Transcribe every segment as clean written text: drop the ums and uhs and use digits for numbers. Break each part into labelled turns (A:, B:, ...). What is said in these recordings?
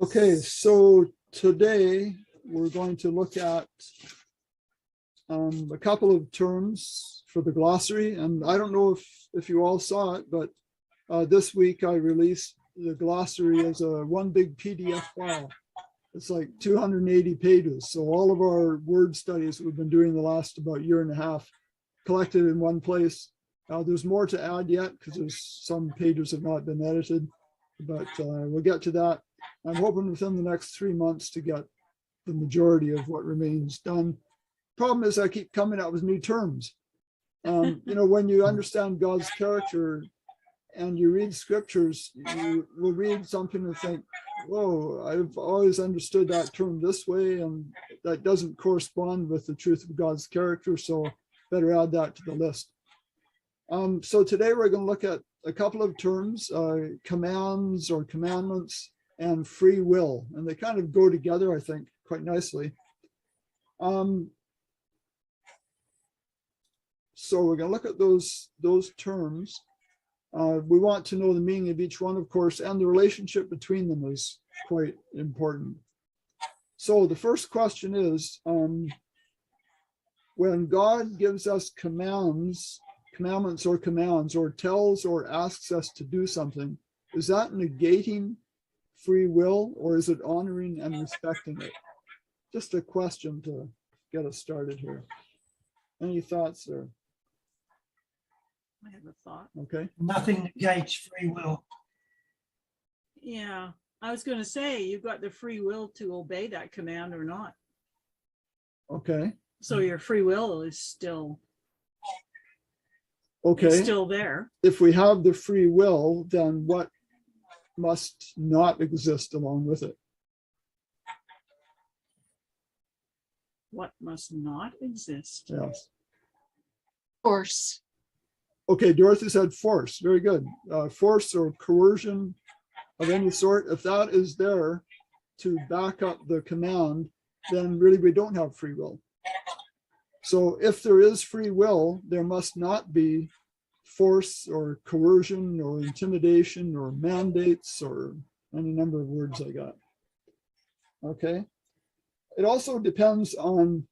A: Okay, so today we're going to look at a couple of terms for the glossary. And I don't know if you all saw it, but this week I released the glossary as a one big PDF file. It's like 280 pages. So all of our word studies we've been doing the last about year and a half collected in one place. There's more to add yet because there's some pages have not been edited, but we'll get to that. I'm hoping within the next 3 months to get the majority of what remains done. Problem is I keep coming out with new terms. You know, when you understand God's character and you read scriptures, you will read something and think, whoa, I've always understood that term this way, and that doesn't correspond with the truth of God's character, so better add that to the list. So today we're going to look at a couple of terms, commands or commandments, and free will, and they kind of go together, I think, quite nicely. So we're going to look at those terms. We want to know the meaning of each one, of course, and the relationship between them is quite important. So the first question is, when God gives us commandments or commands, or tells or asks us to do something, is that negating free will, or is it honoring and respecting it? Just a question to get us started here. Any thoughts there?
B: I have a thought.
A: Okay.
C: Nothing negates free will.
B: Yeah, I was going to say you've got the free will to obey that command or not.
A: Okay.
B: So your free will is still there.
A: If we have the free will, then what must not exist along with it?
B: What must not exist?
A: Yes.
D: Force.
A: Okay, Dorothy said force. Very good. Force or coercion of any sort, if that is there to back up the command, then really we don't have free will. So if there is free will, there must not be force or coercion or intimidation or mandates or any number of words I got. Okay. It also depends on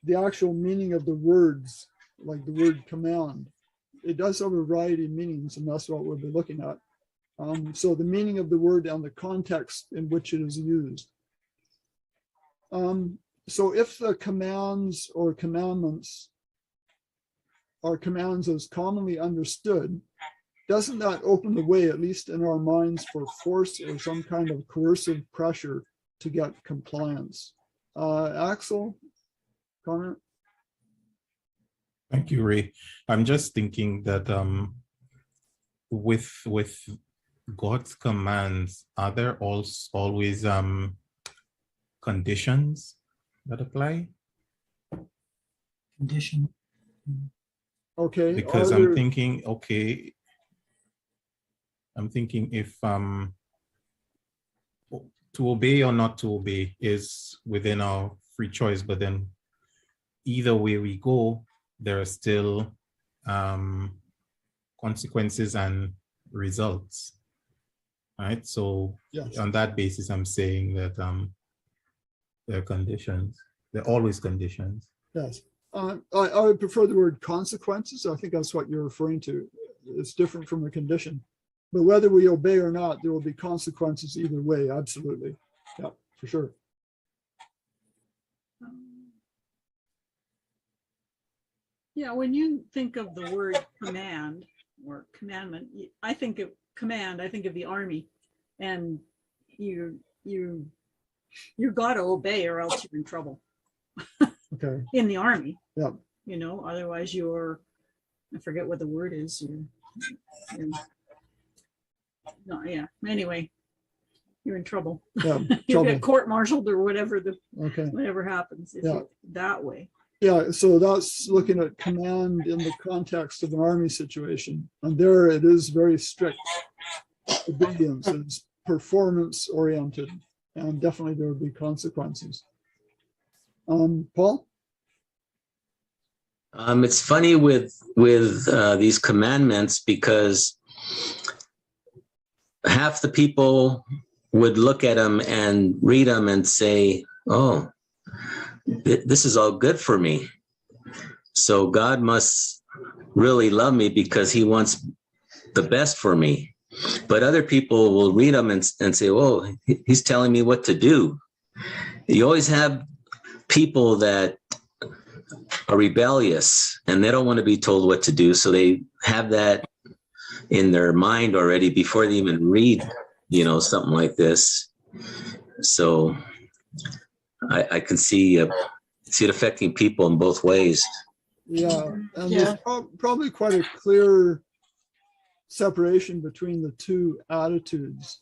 A: the actual meaning of the words, like the word command. It does have a variety of meanings, and that's what we'll be looking at. So the meaning of the word and the context in which it is used. So if the commands or commandments are commands as commonly understood, doesn't that open the way, at least in our minds, for force or some kind of coercive pressure to get compliance? Axel, comment?
E: Thank you, Ray. I'm just thinking that with God's commands, are there always conditions that apply?
C: Condition.
A: Okay.
E: Because I'm thinking, okay, if to obey or not to obey is within our free choice, but then either way we go, there are still consequences and results, right? So yes, on that basis, I'm saying that there are conditions. There are always conditions.
A: Yes. I would prefer the word consequences. I think that's what you're referring to. It's different from a condition. But whether we obey or not, there will be consequences either way. Absolutely. Yeah, for sure.
B: Yeah, when you think of the word command or commandment, I think of command, I think of the army, and you got to obey or else you're in trouble.
A: Okay.
B: In the army.
A: Yeah.
B: You know, otherwise you're, I forget what the word is. No, yeah. Anyway, you're in trouble.
A: Yeah,
B: You get court-martialed or whatever whatever happens that way.
A: Yeah, so that's looking at command in the context of an army situation. And there it is very strict obedience. It's performance oriented, and definitely there would be consequences. Paul?
F: It's funny with these commandments, because half the people would look at them and read them and say, oh, this is all good for me. So God must really love me because he wants the best for me. But other people will read them and say, oh, he's telling me what to do. You always have people that are rebellious and they don't want to be told what to do. So they have that in their mind already before they even read, something like this. So I can see it affecting people in both ways.
A: Yeah, and
D: Yeah.
A: there's probably quite a clear separation between the two attitudes.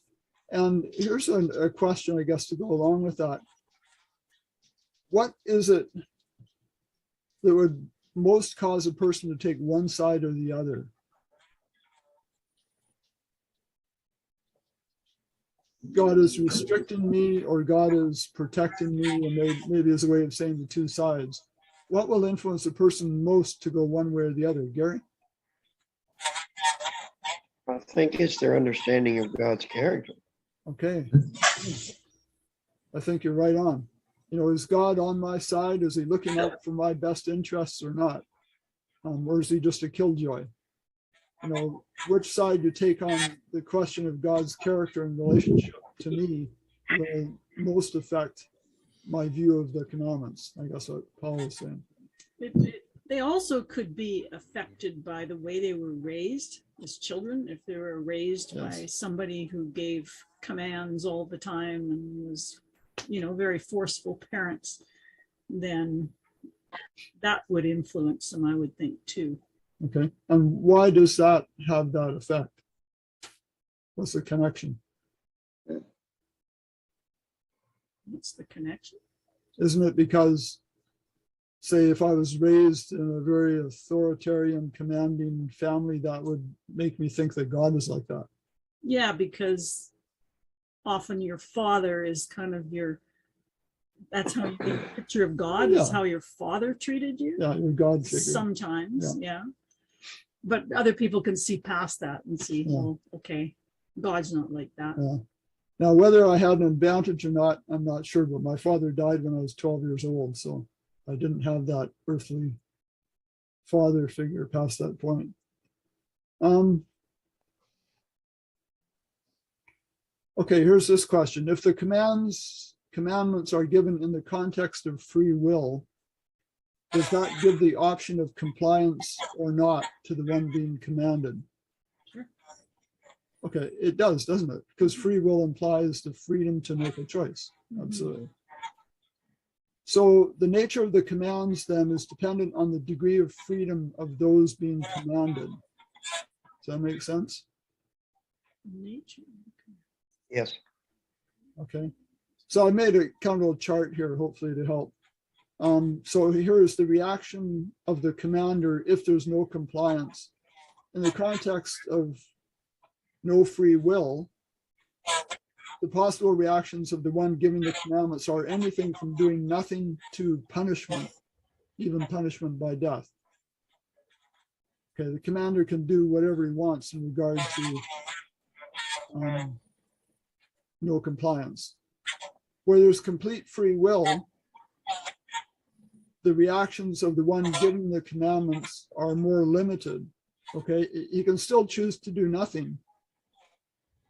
A: And here's a question, I guess, to go along with that. What is it that would most cause a person to take one side or the other? God is restricting me or God is protecting me, and maybe as a way of saying the two sides. What will influence a person most to go one way or the other? Gary?
G: I think it's their understanding of God's character.
A: Okay. I think you're right on. Is God on my side? Is he looking out for my best interests or not? Or is he just a killjoy? Which side you take on the question of God's character and relationship to me will most affect my view of the commandments. I guess what Paul was saying.
B: They also could be affected by the way they were raised as children. If they were raised by somebody who gave commands all the time and was, very forceful parents, then that would influence them, I would think, too.
A: Okay. And why does that have that effect? What's the connection?
B: What's the connection?
A: Isn't it because, say, if I was raised in a very authoritarian, commanding family, that would make me think that God is like that?
B: Yeah, because often your father is kind of that's how you get a picture of God, is how your father treated you.
A: Yeah, your God figure.
B: Sometimes, yeah. But other people can see past that and see, well, okay, God's not like that.
A: Yeah. Now, whether I had an advantage or not, I'm not sure, but my father died when I was 12 years old, so I didn't have that earthly father figure past that point. Okay, here's this question. If the commandments are given in the context of free will, does that give the option of compliance or not to the one being commanded?
B: Sure.
A: Okay, it does, doesn't it? Because free will implies the freedom to make a choice. Absolutely. So the nature of the commands then is dependent on the degree of freedom of those being commanded. Does that make sense?
B: Nature.
G: Yes.
A: Okay. So I made a kind of little chart here, hopefully to help. So here is the reaction of the commander if there's no compliance. In the context of no free will, the possible reactions of the one giving the commandments are anything from doing nothing to punishment, even punishment by death. Okay, the commander can do whatever he wants in regard to no compliance. Where there's complete free will, the reactions of the one giving the commandments are more limited. Okay, he can still choose to do nothing,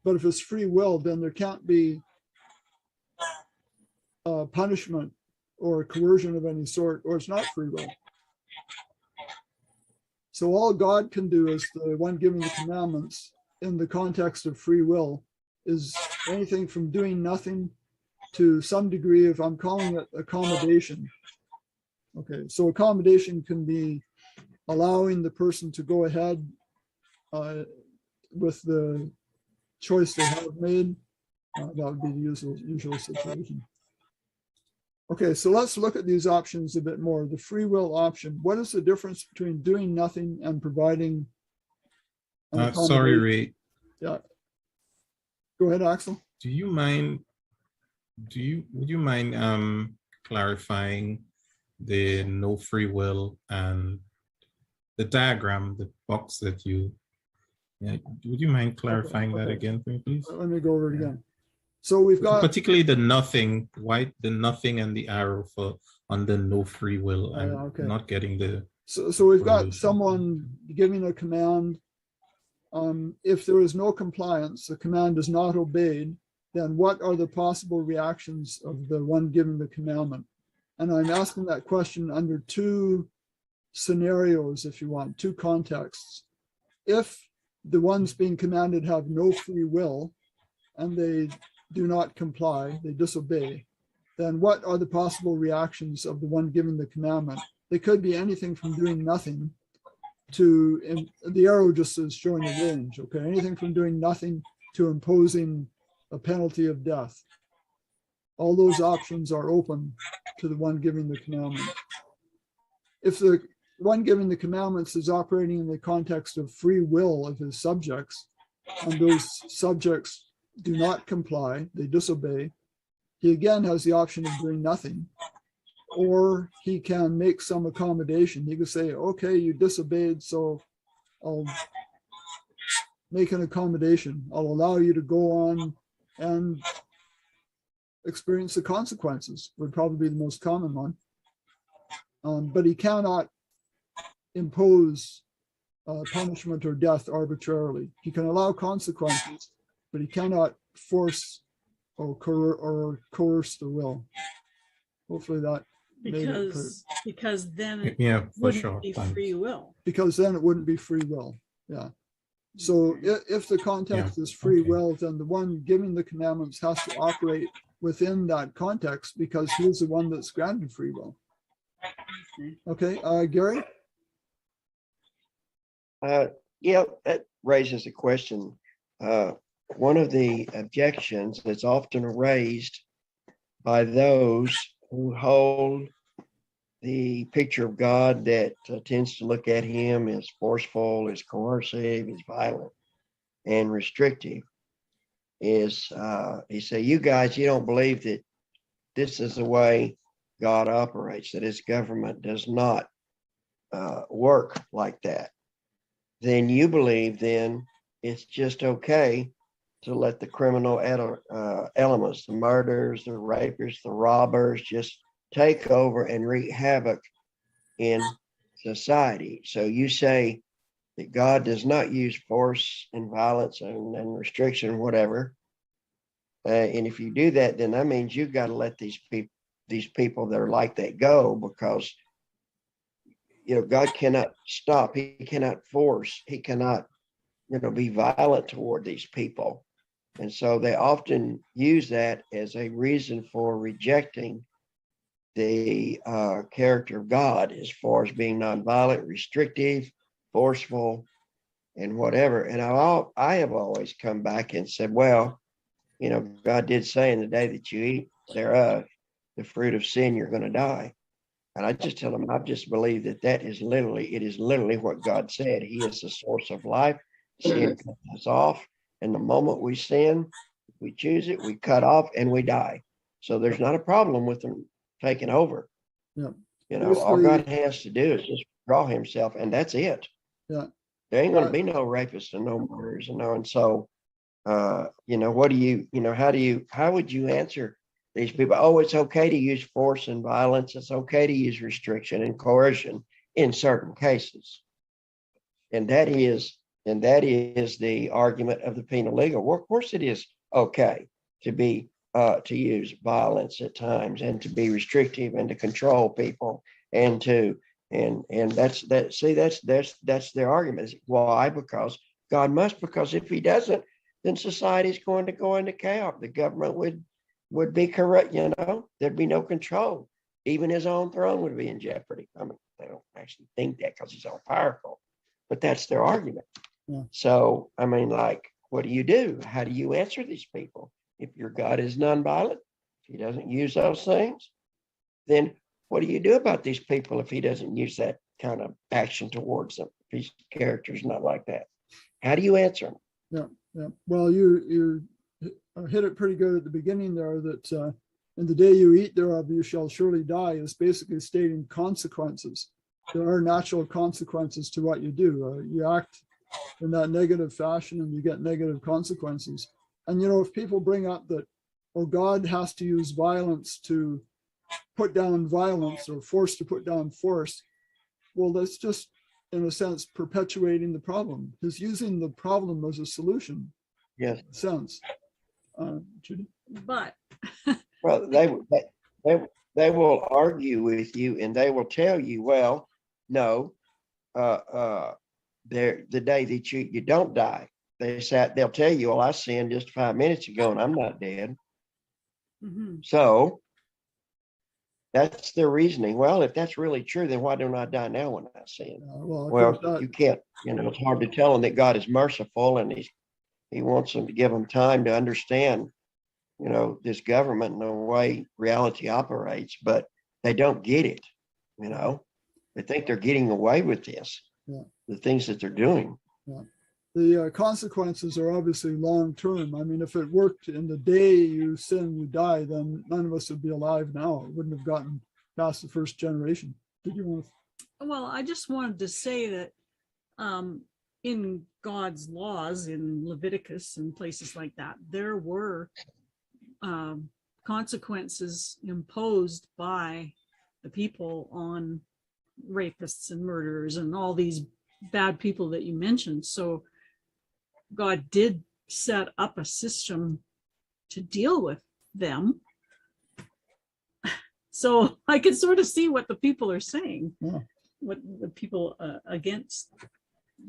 A: but if it's free will, then there can't be punishment or coercion of any sort, or it's not free will. So all God can do is the one giving the commandments in the context of free will is anything from doing nothing to some degree of, I'm calling it accommodation. Okay, so accommodation can be allowing the person to go ahead with the choice they have made. That would be the usual situation. Okay, so let's look at these options a bit more. The free will option. What is the difference between doing nothing and providing an accommodation?
E: Sorry, Ray.
A: Yeah. Go ahead, Axel.
E: Would you mind clarifying the no free will and the diagram, the box that would you mind clarifying that again for me, please?
A: Let me go over it again. So we've got,
E: particularly the nothing, why the nothing and the arrow for under no free will. I'm
A: okay.
E: not getting the.
A: So we've got
E: correlation.
A: someone giving a command. If there is no compliance, the command is not obeyed, then what are the possible reactions of the one giving the commandment? And I'm asking that question under two scenarios, if you want, two contexts. If the ones being commanded have no free will and they do not comply, they disobey, then what are the possible reactions of the one giving the commandment? They could be anything from doing nothing to, and the arrow just is showing a range, okay? Anything from doing nothing to imposing a penalty of death. All those options are open to the one giving the commandment. If the one giving the commandments is operating in the context of free will of his subjects, and those subjects do not comply, they disobey, he again has the option of doing nothing, or he can make some accommodation. He could say, okay, you disobeyed, so I'll make an accommodation. I'll allow you to go on and experience the consequences, would probably be the most common one. But he cannot impose punishment or death arbitrarily. He can allow consequences, but he cannot force or coerce the will. Hopefully that made it clear.
B: Because then it
E: Yeah, for
B: wouldn't
E: sure.
B: be
E: Thanks.
B: free will.
A: Because then it wouldn't be free will. Yeah. So if the context is free
E: okay.
A: will, then the one giving the commandments has to operate within that context because he's the one that's granted free will. Okay, Gary?
G: Yeah, that raises a question. One of the objections that's often raised by those who hold the picture of God that tends to look at him as forceful, as coercive, as violent, and restrictive is he say, you guys, you don't believe that this is the way God operates, that his government does not work like that. Then you believe then it's just okay to let the criminal elements, the murderers, the rapists, the robbers, just take over and wreak havoc in society. So you say that God does not use force and violence and restriction, whatever. And if you do that, then that means you've got to let these people that are like that go, because God cannot stop. He cannot force. He cannot, be violent toward these people. And so they often use that as a reason for rejecting the character of God as far as being nonviolent, restrictive, forceful, and whatever. And I have always come back and said, well, God did say in the day that you eat thereof, the fruit of sin, you're going to die. And I just tell them, I just believe that is literally what God said. He is the source of life. Sin cuts us off. And the moment we sin, we choose it, we cut off and we die. So there's not a problem with them taking over.
A: Yeah.
G: All God has to do is just draw himself, and that's it.
A: Yeah.
G: There ain't going to be no rapists and no murderers, and so, what do you, how would you answer these people? Oh, it's okay to use force and violence. It's okay to use restriction and coercion in certain cases. And that is the argument of the penal legal. Well, of course it is okay to use violence at times and to be restrictive and to control people and that's their argument. Why? Because God must, because if he doesn't, then society is going to go into chaos. The government would be corrupt, there'd be no control. Even his own throne would be in jeopardy. I mean, they don't actually think that because he's all powerful, but that's their argument.
A: Yeah.
G: So, I mean, what do you do? How do you answer these people? If your God is nonviolent, if he doesn't use those things, then what do you do about these people if he doesn't use that kind of action towards them? If his character is not like that, how do you answer them?
A: Yeah. Well, you hit it pretty good at the beginning there, that in the day you eat thereof, you shall surely die, is basically stating consequences. There are natural consequences to what you do. You act in that negative fashion and you get negative consequences. And, if people bring up that or God has to use violence to put down violence, or force to put down force. Well, that's just, in a sense, perpetuating the problem. He's using the problem as a solution.
G: Yes.
A: In a sense. Judy?
B: But
G: Well, they will argue with you, and they will tell you, well, no, the day that you don't die, they'll tell you, well, I sinned just 5 minutes ago and I'm not dead.
B: mhm.
G: So that's their reasoning. Well, if that's really true, then why don't I die now when I sin?
A: Of
G: Well,
A: course that,
G: you can't, it's hard to tell them that God is merciful, and he wants them to give them time to understand, this government and the way reality operates, but they don't get it. They think they're getting away with this,
A: Yeah.
G: the things that they're doing.
A: Yeah. The consequences are obviously long term. I mean, if it worked in the day you sin, you die, then none of us would be alive now. It wouldn't have gotten past the first generation. Did you want to?
B: Well, I just wanted to say that in God's laws in Leviticus and places like that, there were consequences imposed by the people on rapists and murderers and all these bad people that you mentioned. So God did set up a system to deal with them. So I can sort of see what the people are saying,
A: Yeah.
B: what the people against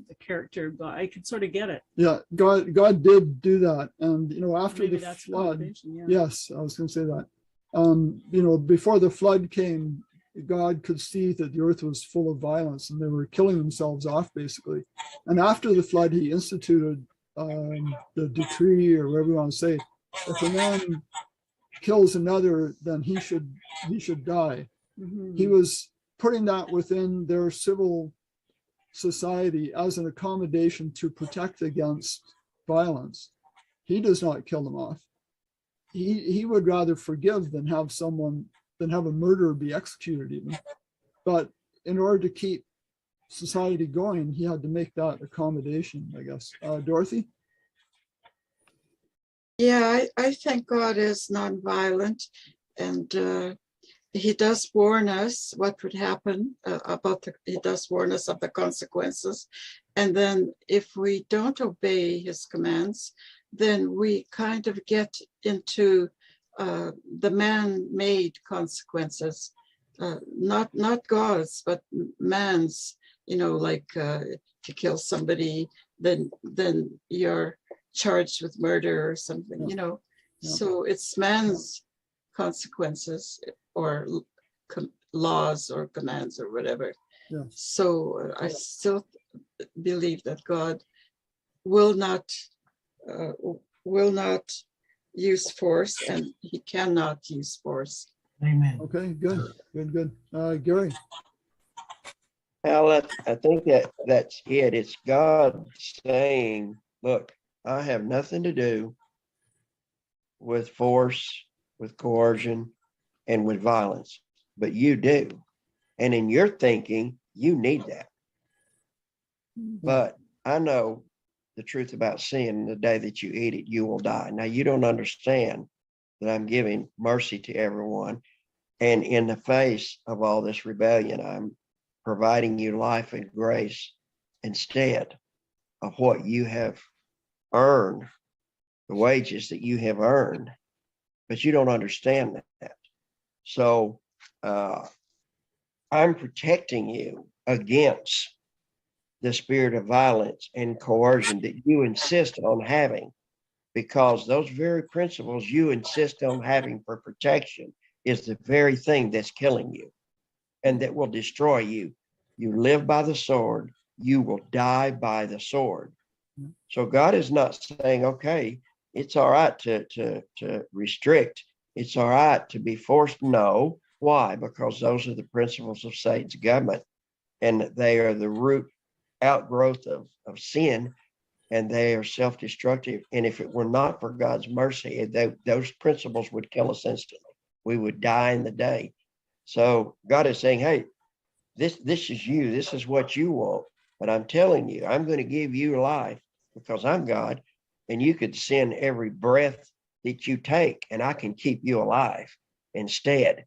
B: the character of God. I could sort of get it.
A: Yeah, God did do that. And, after
B: Maybe
A: the
B: that's a
A: flood,
B: combination, yeah.
A: yes, I was going to say that. Before the flood came, God could see that the earth was full of violence and they were killing themselves off, basically. And after the flood, he instituted the decree, or whatever you want to say, if a man kills another, then he should die.
B: Mhm.
A: He was putting that within their civil society as an accommodation to protect against violence. He does not kill them off. He would rather forgive than have a murderer be executed even. But in order to keep society going, he had to make that accommodation, I guess. Dorothy?
D: Yeah, I think God is nonviolent, and he does warn us what would happen he does warn us of the consequences. And then if we don't obey his commands, then we kind of get into the man-made consequences, not God's, but man's, like to kill somebody, then you're charged with murder or something,
A: Yeah.
D: So it's man's consequences or laws or commands or whatever.
A: Yeah.
D: So I still believe that God will not use force, and he cannot use force.
C: Amen.
A: Okay, good. Gary?
G: Well, I think that's it. It's God saying, look, I have nothing to do with force, with coercion, and with violence, but you do. And in your thinking, you need that. But I know the truth about sin. The day that you eat it, you will die. Now, you don't understand that I'm giving mercy to everyone. And in the face of all this rebellion, I'm providing you life and grace instead of what you have earned, the wages that you have earned. But you don't understand that. So I'm protecting you against the spirit of violence and coercion that you insist on having, because those very principles you insist on having for protection is the very thing that's killing you and that will destroy you. You live by the sword, you will die by the sword. So God is not saying, okay, it's all right to restrict. It's all right to be forced. No. Why? Because those are the principles of Satan's government, and they are the root outgrowth of sin, and they are self-destructive. And if it were not for God's mercy, those principles would kill us instantly. We would die in the day. So God is saying, hey, this is you. This is what you want. But I'm telling you, I'm going to give you life because I'm God, and you could sin every breath that you take, and I can keep you alive instead.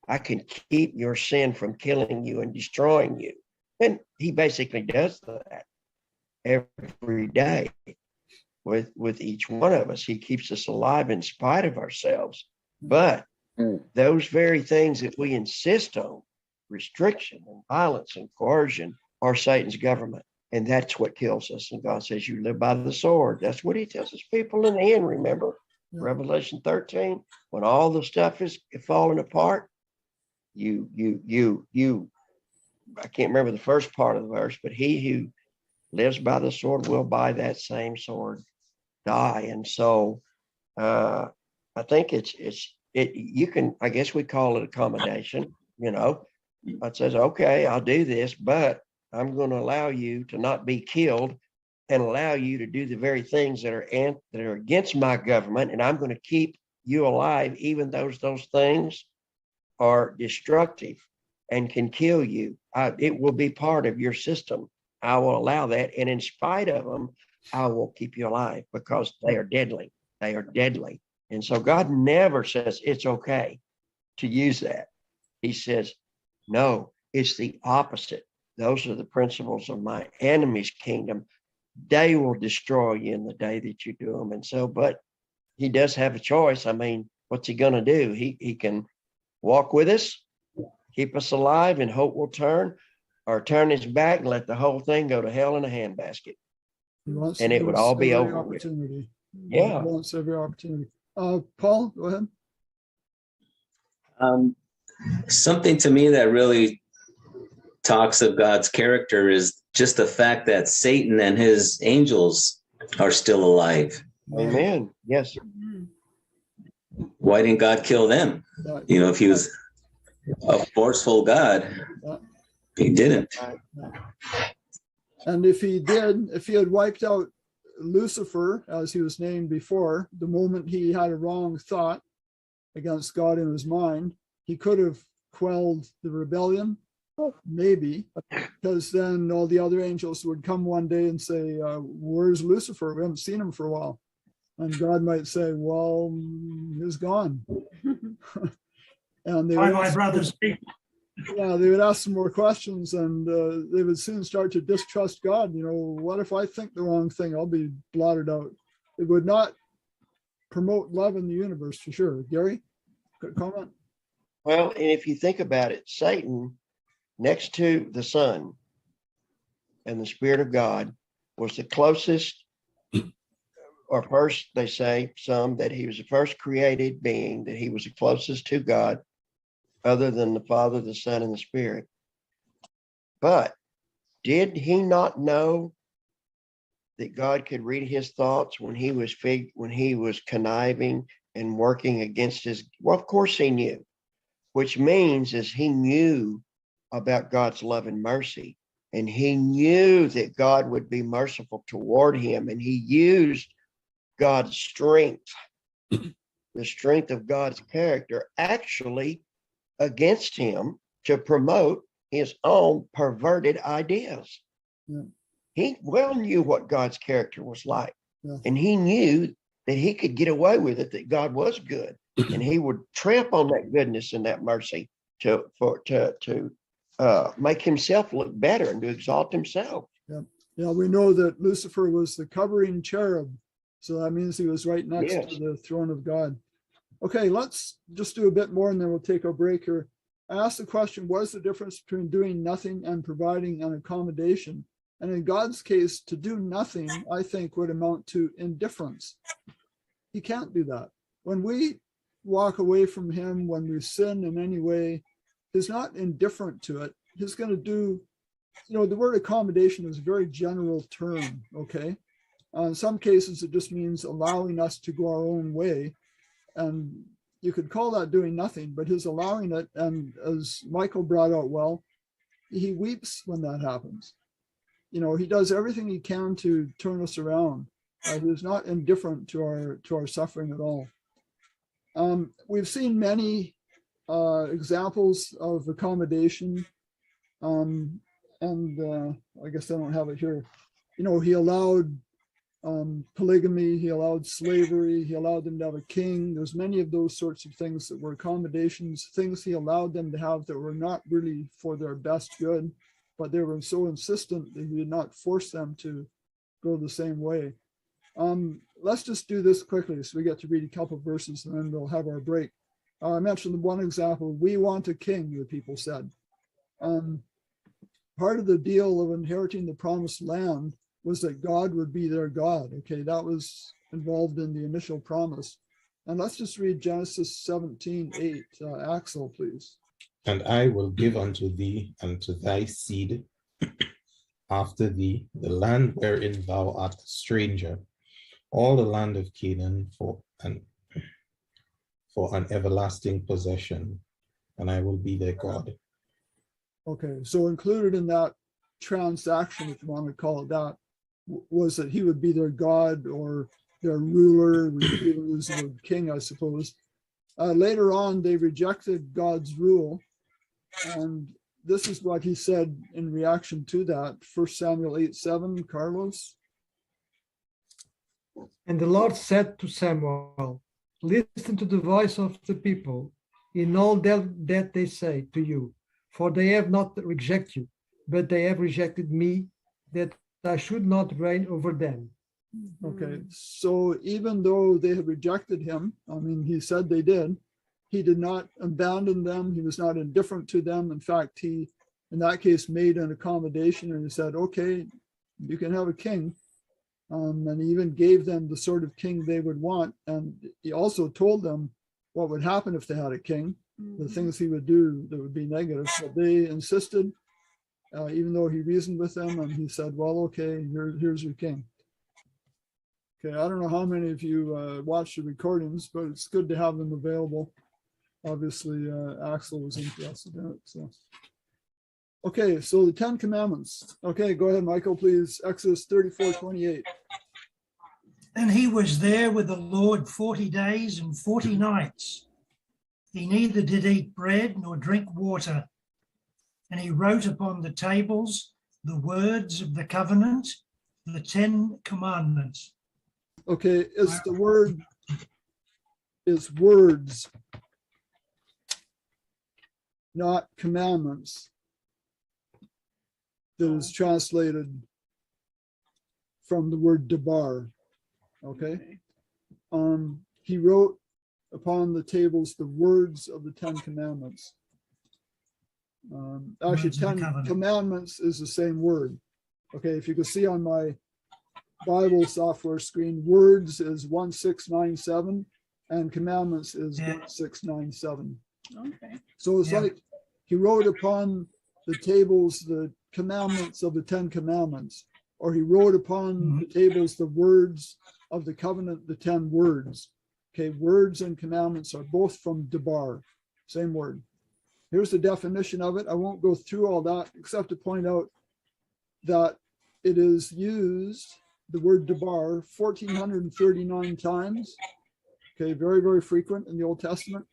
G: I can keep your sin from killing you and destroying you. And he basically does that every day with each one of us. He keeps us alive in spite of ourselves. But those very things that we insist on, restriction and violence and coercion, are Satan's government. And that's what kills us. And God says, you live by the sword. That's what he tells his people in the end, remember? Yeah. Revelation 13, when all the stuff is falling apart, I can't remember the first part of the verse, but he who lives by the sword will by that same sword die. And so I think you can, I guess we call it accommodation, you know. It says, okay, I'll do this, but I'm going to allow you to not be killed and allow you to do the very things that are against my government. And I'm going to keep you alive, even though those things are destructive and can kill you. It will be part of your system. I will allow that. And in spite of them, I will keep you alive because they are deadly. They are deadly. And so God never says it's okay to use that. He says, no, it's the opposite. Those are the principles of my enemy's kingdom. They will destroy you in the day that you do them. And so, but he does have a choice. I mean, what's he going to do? He can walk with us, keep us alive, and hope will turn, or turn his back and let the whole thing go to hell in a handbasket. And it would all be over with. Yeah.
A: He wants every opportunity. Paul, go ahead.
F: Something to me that really talks of God's character is just the fact that Satan and his angels are still alive.
G: Amen. Yes.
F: Why didn't God kill them? You know, if he was a forceful God, he didn't.
A: And if he did, if he had wiped out Lucifer, as he was named before, the moment he had a wrong thought against God in his mind, he could have quelled the rebellion, maybe, because then all the other angels would come one day and say, where's Lucifer? We haven't seen him for a while. And God might say, well, he's gone. And they would
C: my brothers speak.
A: Yeah, they would ask some more questions, and they would soon start to distrust God. You know, what if I think the wrong thing? I'll be blotted out. It would not promote love in the universe, for sure. Gary, good comment?
G: Well, and if you think about it, Satan, next to the Son and the Spirit of God, was the closest, or first, they say, some, that he was the first created being, that he was the closest to God, other than the Father, the Son, and the Spirit. But did he not know that God could read his thoughts when he was conniving and working against his? Well, of course he knew, which means is he knew about God's love and mercy, and he knew that God would be merciful toward him, and he used God's strength, the strength of God's character, actually against him to promote his own perverted ideas. Yeah. He well knew what God's character was like. Yeah. And he knew that he could get away with it, that God was good, and he would tramp on that goodness and that mercy to make himself look better and to exalt himself.
A: Yeah. Yeah, we know that Lucifer was the covering cherub, so that means he was right next to the throne of God. Okay, let's just do a bit more and then we'll take a break here. I asked the question, what is the difference between doing nothing and providing an accommodation? And in God's case, to do nothing, I think, would amount to indifference. He can't do that. When we walk away from him, when we sin in any way, he's not indifferent to it. He's going to do, you know, the word accommodation is a very general term, okay? In some cases, it just means allowing us to go our own way. And you could call that doing nothing, but his allowing it, and as Michael brought out well, he weeps when that happens. You know, he does everything he can to turn us around. He's not indifferent to our suffering at all. We've seen many examples of accommodation, and I guess I don't have it here. You know, he allowed polygamy, he allowed slavery, he allowed them to have a king. There's many of those sorts of things that were accommodations, things he allowed them to have that were not really for their best good, but they were so insistent that he did not force them to go the same way. Let's just do this quickly so we get to read a couple of verses and then we'll have our break. I mentioned one example, we want a king, the people said. Part of the deal of inheriting the promised land was that God would be their God. Okay, that was involved in the initial promise. And let's just read Genesis 17:8. Axel, please.
E: And I will give unto thee and to thy seed after thee the land wherein thou art a stranger, all the land of Canaan for an everlasting possession, and I will be their God.
A: Okay, so included in that transaction, if you want to call it that, was that he would be their God or their ruler. We could even use the word king, I suppose. Later on, they rejected God's rule. And this is what he said in reaction to that. 1 Samuel 8:7, Carlos.
H: And the Lord said to Samuel, listen to the voice of the people in all that they say to you, for they have not rejected you, but they have rejected me, that I should not reign over them.
A: Okay, so even though they had rejected him, I mean, he said they did, he did not abandon them. He was not indifferent to them. In fact, he, in that case, made an accommodation and he said, okay, you can have a king. And he even gave them the sort of king they would want. And he also told them what would happen if they had a king, the things he would do that would be negative. But they insisted, even though he reasoned with them, and he said, well, okay, here's your king. Okay, I don't know how many of you watched the recordings, but it's good to have them available. Obviously, Axel was interested in it. So, okay, so the 10 Commandments. Okay, go ahead, Michael, please. Exodus 34:28.
C: And he was there with the Lord 40 days and 40 nights. He neither did eat bread nor drink water. And he wrote upon the tables the words of the covenant, the 10 Commandments.
A: Okay, it's the word, is words, not commandments, that is translated from the word debar. Okay. He wrote upon the tables the words of the 10 Commandments. Actually, 10 Commandments is the same word. Okay, if you can see on my Bible software screen, words is 1697 and commandments is 1697.
B: Okay.
A: So it's like he wrote upon the tables the commandments of the 10 Commandments, or he wrote upon the tables the words of the covenant, the 10 words. Okay, words and commandments are both from debar, same word. Here's the definition of it. I won't go through all that except to point out that it is used, the word debar, 1,439 times. Okay, very, very frequent in the Old Testament.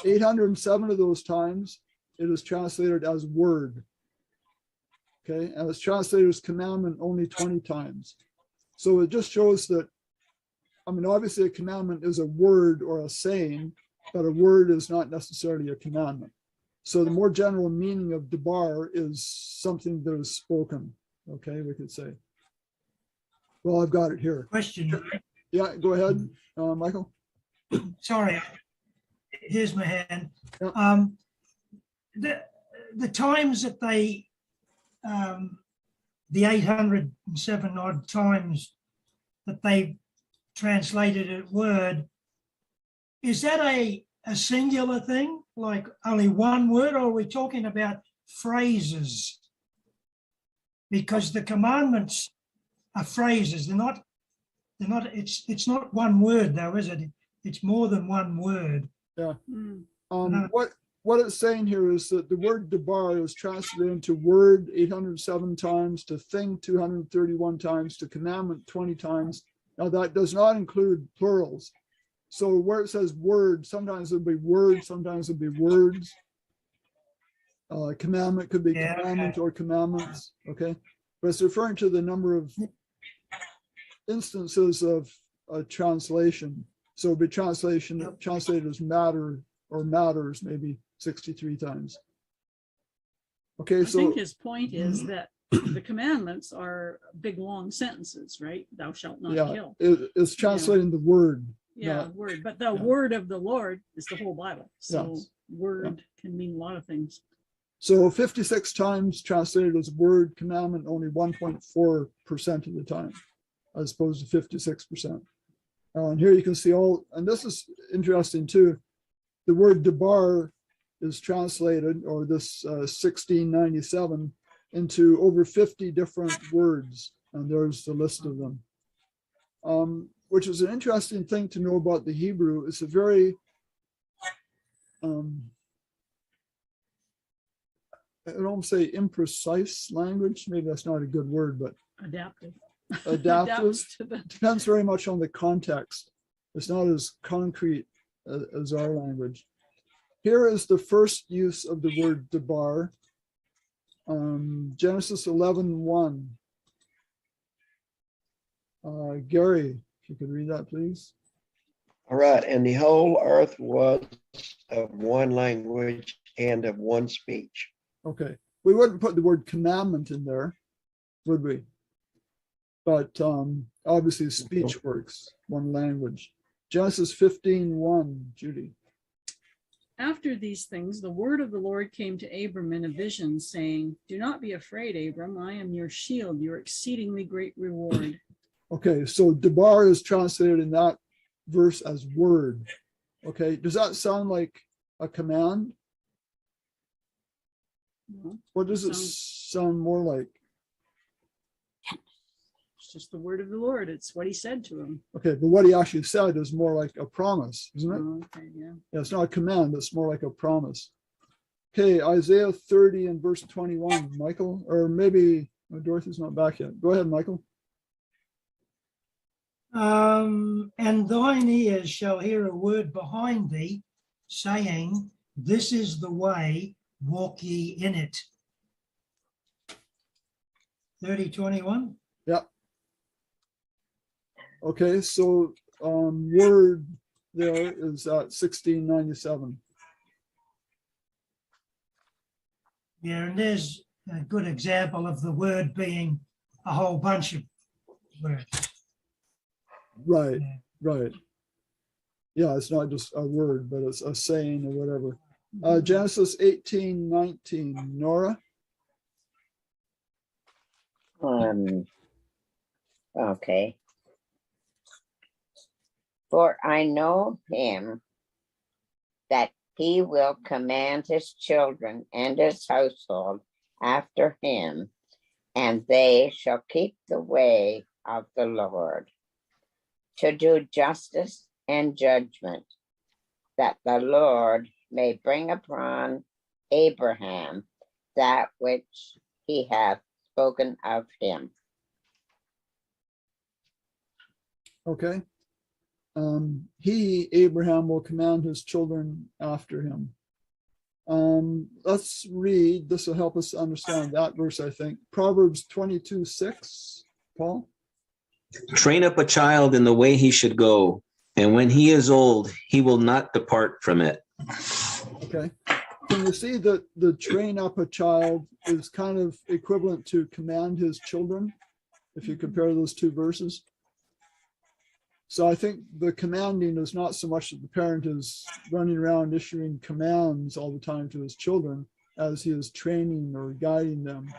A: 807 of those times it is translated as word. Okay, and it's translated as commandment only 20 times. So it just shows that, I mean, obviously a commandment is a word or a saying, but a word is not necessarily a commandment. So the more general meaning of debar is something that is spoken. Okay, we could say. Well, I've got it here.
C: Question.
A: Yeah, go ahead, Michael.
C: Sorry, here's my hand.
A: Yep.
C: The times that they, the 807 odd times that they translated it word, is that a singular thing, like only one word, or are we talking about phrases? Because the commandments are phrases. They're not, it's not one word though, is it? It's more than one word.
A: Yeah. What it's saying here is that the word debar is translated into word 807 times, to thing 231 times, to commandment 20 times. Now that does not include plurals. So where it says word, sometimes it'll be words, sometimes it'll be words. Commandment could be commandment or commandments, okay? But it's referring to the number of instances of a translation. So it'd be translated as matter or matters maybe 63 times. Okay,
B: I
A: so
B: think his point is that the commandments are big long sentences, right? Thou shalt not
A: yeah,
B: kill.
A: it's translating the word.
B: Yeah, word. But the word of the Lord is the whole Bible. So
A: Yes.
B: word can mean a lot of things.
A: So 56 times translated as word commandment, only 1.4% of the time, as opposed to 56%. And here you can see all, and this is interesting too. The word debar is translated, or this 1697, into over 50 different words, and there's the list of them. Which is an interesting thing to know about the Hebrew. It's a very I don't say imprecise language. Maybe that's not a good word, but
B: Adaptive.
A: adaptive.
B: To the,
A: Depends very much on the context. It's not as concrete as our language. Here is the first use of the word debar. Genesis 11:1. Gary, if you could read that, please.
G: All right. And the whole earth was of one language and of one speech.
A: Okay. We wouldn't put the word commandment in there, would we? But obviously speech works, one language. Genesis 15:1, Judy.
B: After these things, the word of the Lord came to Abram in a vision, saying, do not be afraid, Abram. I am your shield, your exceedingly great reward.
A: Okay, so debar is translated in that verse as word. Okay, does that sound like a command?
B: Well,
A: What does it sound more like?
B: it's just the word of the Lord. It's what he said to him.
A: Okay, but what he actually said is more like a promise, isn't it?
B: Oh, okay, yeah.
A: Yeah, it's not a command, it's more like a promise. Okay, Isaiah 30 and verse 21, Michael, or maybe Dorothy's not back yet. Go ahead, Michael.
C: And thine ears shall hear a word behind thee, saying, this is the way, walk ye in it. 30:21.
A: Yep. Okay, so word there is at 1697.
C: Yeah, and there's a good example of the word being a whole bunch of words.
A: Right,
C: Yeah.
A: right. Yeah, it's not just a word, but it's a saying or whatever. Genesis 18:19, Nora.
I: Okay. For I know him that he will command his children and his household after him, and they shall keep the way of the Lord, to do justice and judgment, that the Lord may bring upon Abraham that which he hath spoken of him.
A: Okay. He, Abraham, will command his children after him. Let's read, this will help us understand that verse, I think. Proverbs 22:6, Paul.
F: Train up a child in the way he should go, and when he is old, he will not depart from it.
A: Okay. Can you see that the train up a child is kind of equivalent to command his children, if you compare those two verses? So I think the commanding is not so much that the parent is running around issuing commands all the time to his children as he is training or guiding them.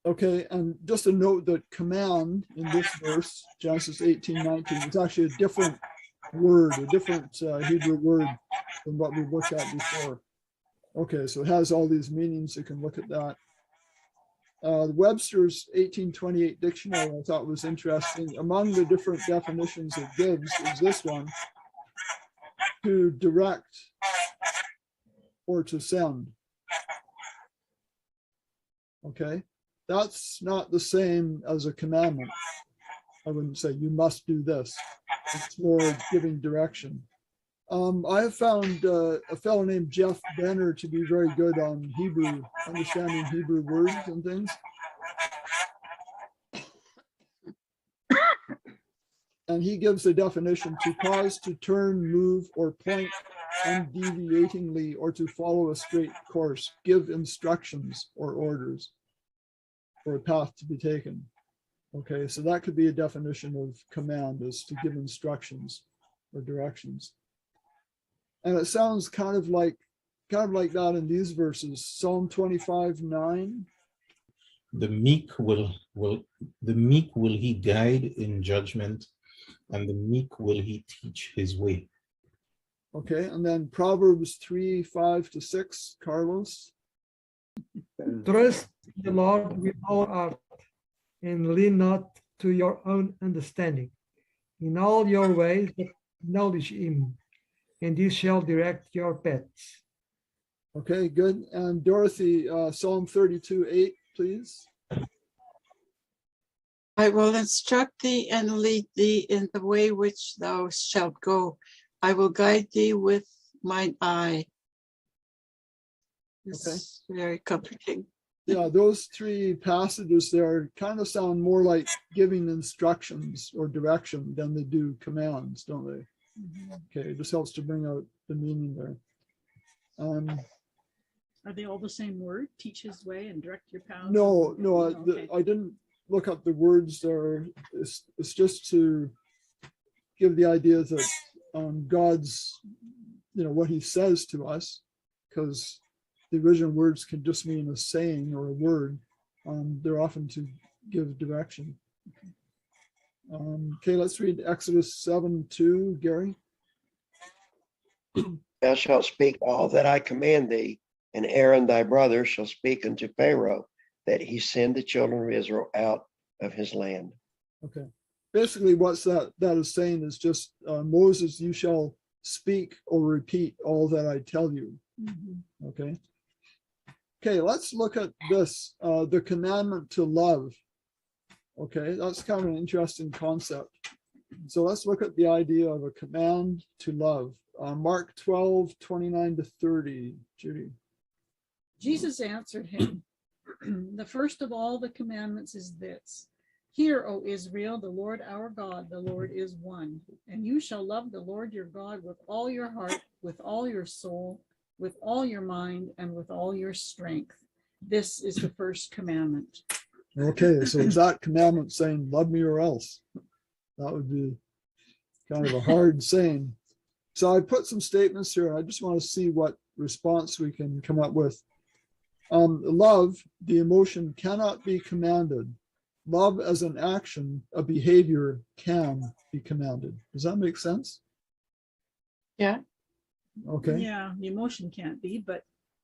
A: Okay, and just a note that command in this verse, Genesis 18:19, is actually a different word, a different Hebrew word than what we've looked at before. Okay, so it has all these meanings. You can look at that. Webster's 1828 dictionary I thought was interesting. Among the different definitions it gives is this one: to direct or to send. Okay, that's not the same as a commandment. I wouldn't say you must do this. It's more giving direction. I have found a fellow named Jeff Benner to be very good on Hebrew, understanding Hebrew words and things. And he gives the definition: to cause, to turn, move, or point undeviatingly, or to follow a straight course, give instructions or orders for a path to be taken. Okay, so that could be a definition of command, is to give instructions or directions. And it sounds kind of like that in these verses. Psalm 25:9.
E: The meek will he guide in judgment, and the meek will he teach his way.
A: Okay, and then Proverbs 3:5-6, Carlos.
H: Trust in the Lord with all heart, and lean not to your own understanding. In all your ways, acknowledge him, and he shall direct your paths.
A: Okay, good. And Dorothy, Psalm 32:8, please.
D: I will instruct thee and lead thee in the way which thou shalt go. I will guide thee with mine eye. It's very comforting.
A: Yeah, those three passages there kind of sound more like giving instructions or direction than they do commands, don't they?
B: Mhm.
A: Okay, it just helps to bring out the meaning there.
B: Are they all the same word? Teach his way and direct your paths?
A: No,
B: Okay.
A: I didn't look up the words there. It's just to give the idea that God's, what he says to us, because the original words can just mean a saying or a word. They're often to give direction. Okay, let's read Exodus 7:2, Gary.
G: Thou shalt speak all that I command thee, and Aaron thy brother shall speak unto Pharaoh, that he send the children of Israel out of his land.
A: Okay. Basically, what's that is saying is just, Moses, you shall speak or repeat all that I tell you.
B: Mhm.
A: Okay. Okay, let's look at this, the commandment to love. Okay, that's kind of an interesting concept. So let's look at the idea of a command to love. Mark 12:29-30, Judy.
B: Jesus answered him, the first of all the commandments is this: Hear, O Israel, the Lord our God, the Lord is one. And you shall love the Lord your God with all your heart, with all your soul, with all your mind, and with all your strength. This is the first commandment.
A: Okay, so is that commandment saying, love me or else? That would be kind of a hard saying. So I put some statements here. I just want to see what response we can come up with. Love, the emotion, cannot be commanded. Love as an action, a behavior, can be commanded. Does that make sense?
D: Yeah.
A: Okay.
B: Yeah, the emotion can't be, but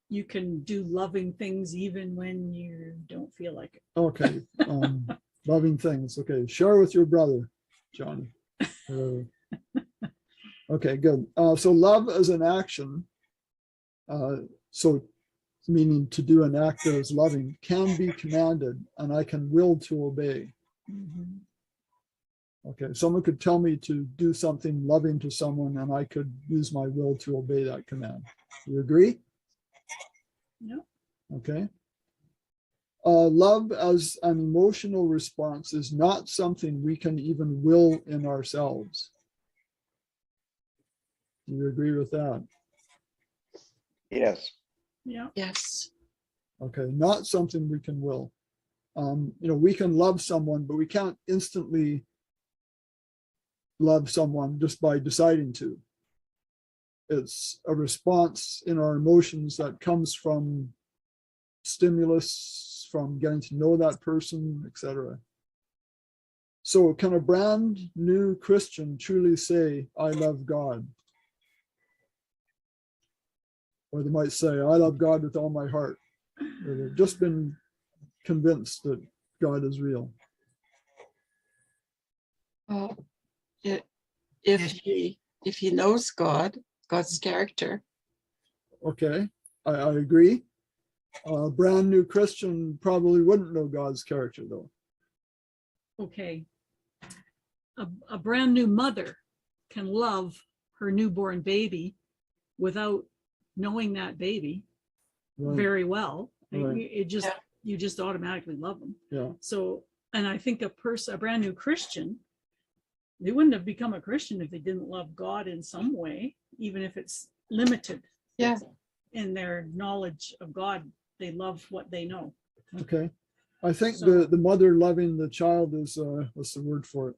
B: you can do loving things even when you don't feel like it.
A: Okay. Loving things. Okay. Share with your brother, Johnny. Okay, good. So love as an action, so meaning to do an act that is loving, can be commanded, and I can will to obey.
B: Mhm.
A: Okay, someone could tell me to do something loving to someone, and I could use my will to obey that command. You agree?
B: Yep.
A: Okay. Love as an emotional response is not something we can even will in ourselves. Do you agree with that?
G: Yes.
B: Yeah.
D: Yes.
A: Okay, not something we can will. We can love someone, but we can't instantly love someone just by deciding to. It's a response in our emotions that comes from stimulus, from getting to know that person, etc. So can a brand new Christian truly say, I love God? Or they might say, I love God with all my heart. Or they've just been convinced that God is real.
D: Well, if he knows God's character.
A: Okay, I agree. A brand new Christian probably wouldn't know God's character, though.
B: Okay. A brand new mother can love her newborn baby without knowing that baby
A: Right.
B: very well.
A: Right.
B: It just, you just automatically love them.
A: Yeah.
B: So, and I think a brand new Christian, they wouldn't have become a Christian if they didn't love God in some way, even if it's limited.
D: Yeah.
B: In their knowledge of God, they love what they know.
A: Okay. I think
B: So-
A: the mother loving the child is, what's the word for it?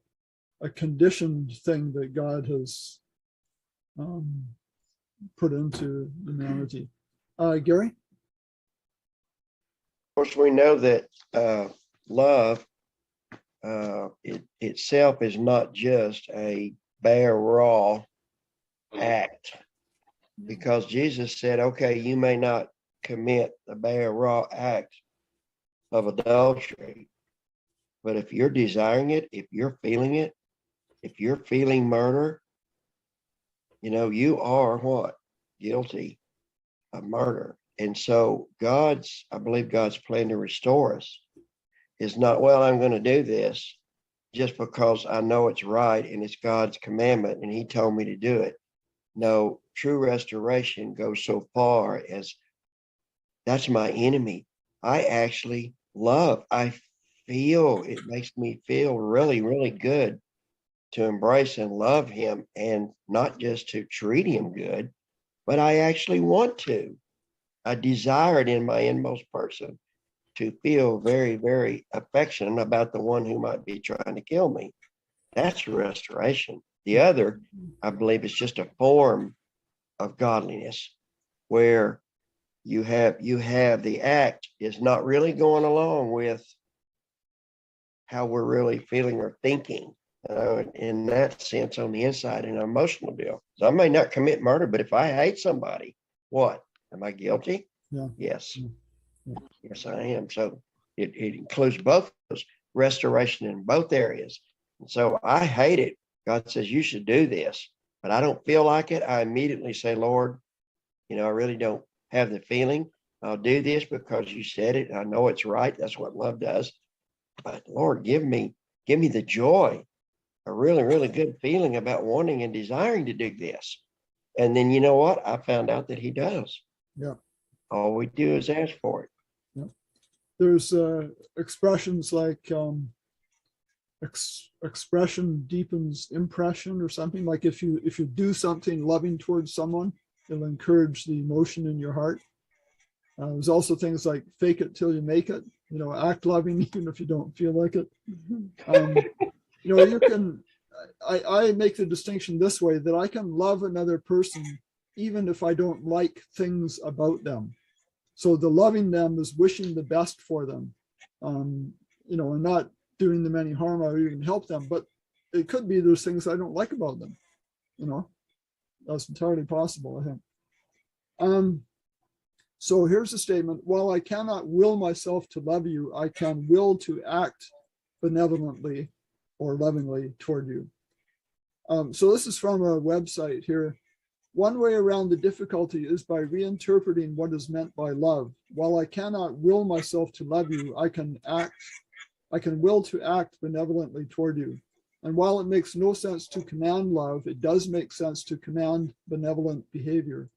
A: A conditioned thing that God has put into humanity. Gary?
G: Of course, we know that love itself is not just a bare, raw act, because Jesus said, okay, you may not commit the bare, raw act of adultery, but if you're desiring it, if you're feeling it, if you're feeling murder, you are what? Guilty of murder. And so I believe God's plan to restore us is not, well, I'm going to do this just because I know it's right and it's God's commandment and he told me to do it. No, true restoration goes so far as that's my enemy. I actually I feel, it makes me feel really, really good to embrace and love him, and not just to treat him good, but I actually want to. I desire it in my inmost person to feel very, very affectionate about the one who might be trying to kill me. That's restoration. The other, I believe, is just a form of godliness where you have the act is not really going along with how we're really feeling or thinking. In that sense, on the inside, an emotional deal. So I may not commit murder, but if I hate somebody, what? Am I guilty?
A: Yeah.
G: Yes.
A: Yeah.
G: Yes, I am. So it includes both those, restoration in both areas. And so I hate it. God says, you should do this, but I don't feel like it. I immediately say, Lord, I really don't have the feeling. I'll do this because you said it. I know it's right. That's what love does. But Lord, give me the joy, a really, really good feeling about wanting and desiring to do this. And then you know what? I found out that he does.
A: Yeah.
G: All we do is ask for it.
A: Yeah. There's expressions like expression deepens impression or something. Like if you do something loving towards someone, it'll encourage the emotion in your heart. There's also things like fake it till you make it, act loving even if you don't feel like it. You can, I make the distinction this way, that I can love another person even if I don't like things about them. So the loving them is wishing the best for them, and not doing them any harm or even help them. But it could be there's things I don't like about them. That's entirely possible, I think. So here's a statement: while I cannot will myself to love you, I can will to act benevolently or lovingly toward you. So this is from a website here. One way around the difficulty is by reinterpreting what is meant by love. While I cannot will myself to love you, I can will to act benevolently toward you. And while it makes no sense to command love, it does make sense to command benevolent behavior.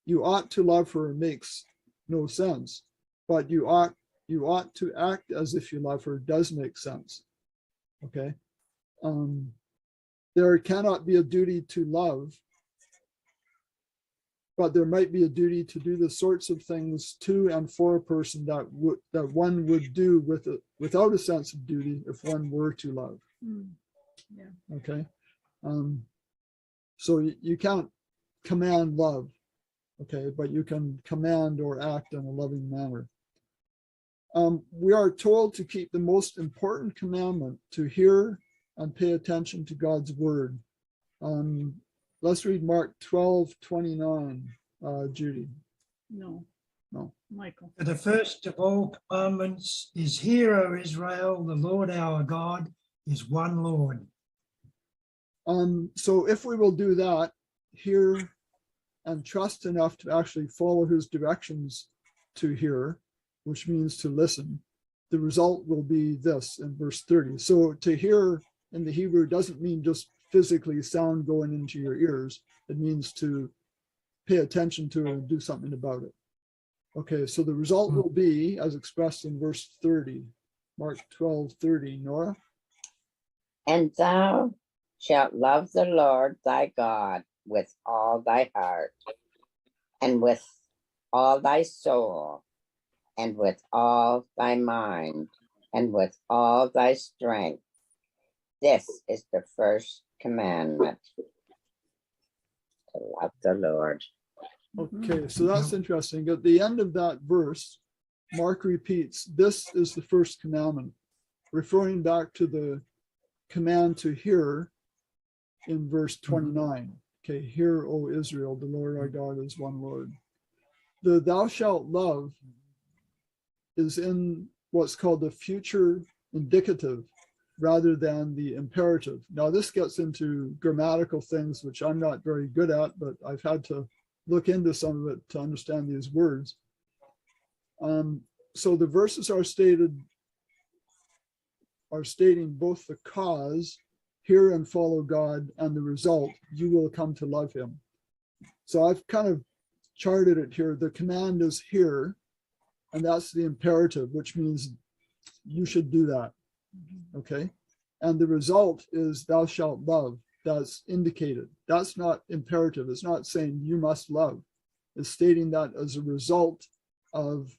A: You ought to love her makes no sense, but you ought to act as if you love her does make sense. Okay. There cannot be a duty to love, but there might be a duty to do the sorts of things to and for a person that one would do without a sense of duty if one were to love. Yeah. Okay. So you can't command love, okay, but you can command or act in a loving manner. We are told to keep the most important commandment, to hear and pay attention to God's word. Let's read Mark 12:29, Judy.
B: No, Michael.
C: The first of all commandments is, Hear, O Israel, the Lord our God is one Lord.
A: So if we will do that, hear and trust enough to actually follow his directions to hear, which means to listen, the result will be this in verse 30. So to hear in the Hebrew doesn't mean just physically sound going into your ears. It means to pay attention to and do something about it. Okay, so the result will be, as expressed in verse 30, Mark 12:30, Nora.
I: And thou shalt love the Lord thy God with all thy heart, and with all thy soul, and with all thy mind, and with all thy strength. This is the first commandment, to love the Lord.
A: Okay, so that's interesting. At the end of that verse, Mark repeats, this is the first commandment, referring back to the command to hear in verse 29. Okay, hear, O Israel, the Lord our God is one Lord. The thou shalt love is in what's called the future indicative rather than the imperative. Now, this gets into grammatical things, which I'm not very good at, but I've had to look into some of it to understand these words. So the verses are stating both the cause, hear and follow God, and the result, you will come to love him. So I've kind of charted it here. The command is hear, and that's the imperative, which means you should do that. Okay. And the result is thou shalt love. That's indicated. That's not imperative. It's not saying you must love. It's stating that as a result of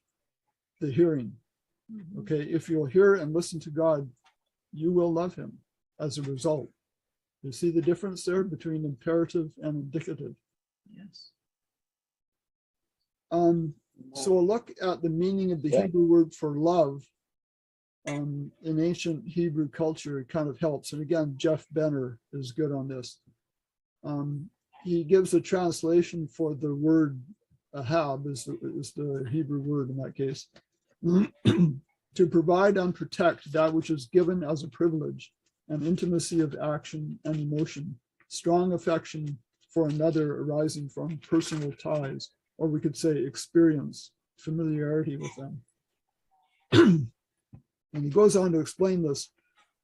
A: the hearing. Okay. If you'll hear and listen to God, you will love him as a result. You see the difference there between imperative and indicative?
B: Yes.
A: So a look at the meaning of the Hebrew word for love in ancient Hebrew culture, it kind of helps. And again, Jeff Benner is good on this. He gives a translation for the word ahab, is the Hebrew word in that case, to provide and protect that which is given as a privilege, an intimacy of action and emotion, strong affection for another arising from personal ties, or we could say experience, familiarity with them. And he goes on to explain this.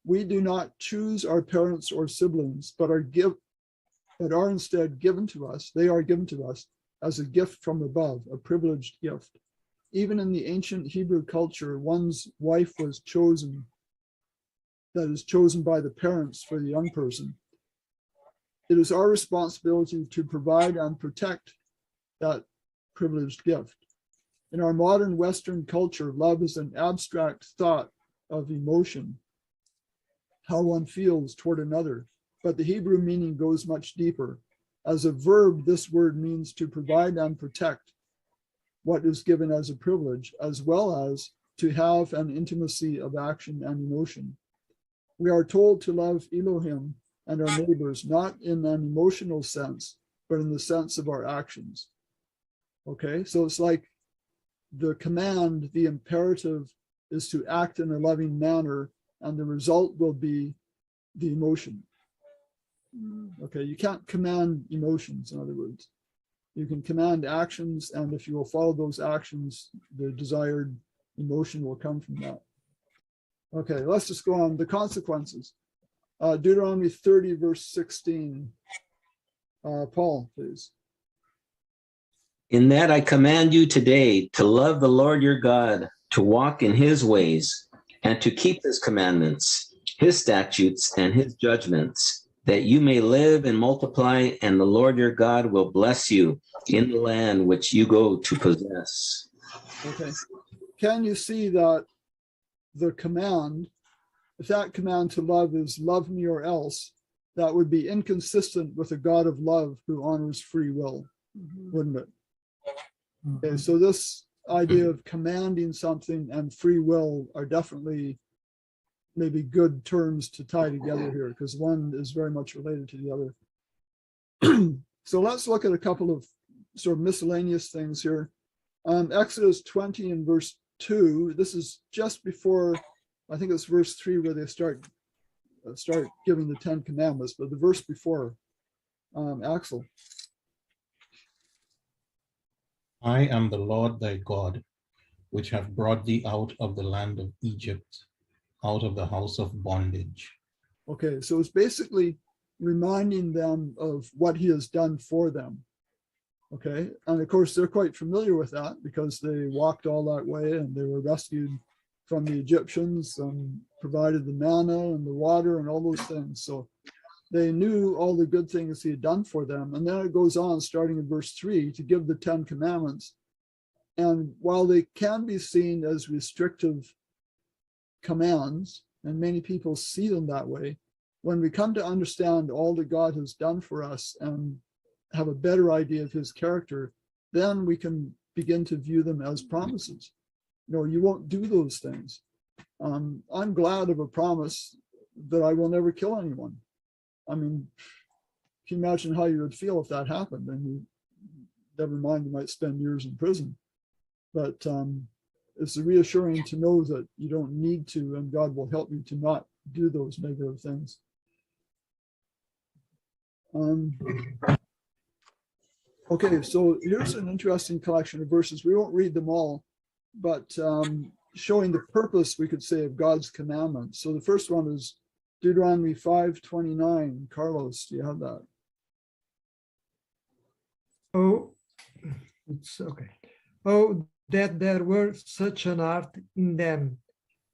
A: We do not choose our parents or siblings, but are instead given to us. They are given to us as a gift from above, a privileged gift. Even in the ancient Hebrew culture, one's wife was chosen, that is chosen by the parents for the young person. It is our responsibility to provide and protect that privileged gift. In our modern Western culture, love is an abstract thought of emotion, how one feels toward another, but the Hebrew meaning goes much deeper. As a verb, this word means to provide and protect what is given as a privilege, as well as to have an intimacy of action and emotion. We are told to love Elohim and our neighbors, not in an emotional sense, but in the sense of our actions. Okay, so it's like the command, the imperative is to act in a loving manner, and the result will be the emotion. Okay, you can't command emotions, in other words. You can command actions, and if you will follow those actions, the desired emotion will come from that. Okay, let's just go on. The consequences. Deuteronomy 30, verse 16. Paul, please.
F: In that I command you today to love the Lord your God, to walk in his ways, and to keep his commandments, his statutes, and his judgments, that you may live and multiply, and the Lord your God will bless you in the land which you go to possess.
A: Okay. Can you see that the command, if that command to love is love me or else, that would be inconsistent with a God of love who honors free will, wouldn't it? Okay, so this idea of commanding something and free will are definitely maybe good terms to tie together here, because one is very much related to the other. So let's look at a couple of sort of miscellaneous things here. Exodus 20 and verse 2, this is just before, I think it's verse 3 where they start giving the 10 commandments, but the verse before, Axel.
E: I am the Lord thy God, which have brought thee out of the land of Egypt, out of the house of bondage.
A: Okay, so it's basically reminding them of what he has done for them. Okay, and of course they're quite familiar with that because they walked all that way and they were rescued from the Egyptians and provided the manna and the water and all those things. So they knew all the good things he had done for them. And then it goes on, starting in verse 3, to give the 10 commandments. And while they can be seen as restrictive commands, and many people see them that way, when we come to understand all that God has done for us and have a better idea of his character, then we can begin to view them as promises. You know, you won't do those things. I'm glad of a promise that I will never kill anyone. I mean, can you imagine how you would feel if that happened? And you, never mind, you might spend years in prison. But it's reassuring to know that you don't need to, and God will help you to not do those negative things. Okay, so here's an interesting collection of verses. We won't read them all, but showing the purpose, we could say, of God's commandments. So the first one is Deuteronomy 5:29. Carlos, do you have that?
H: Oh, it's okay. Oh, that there were such an art in them,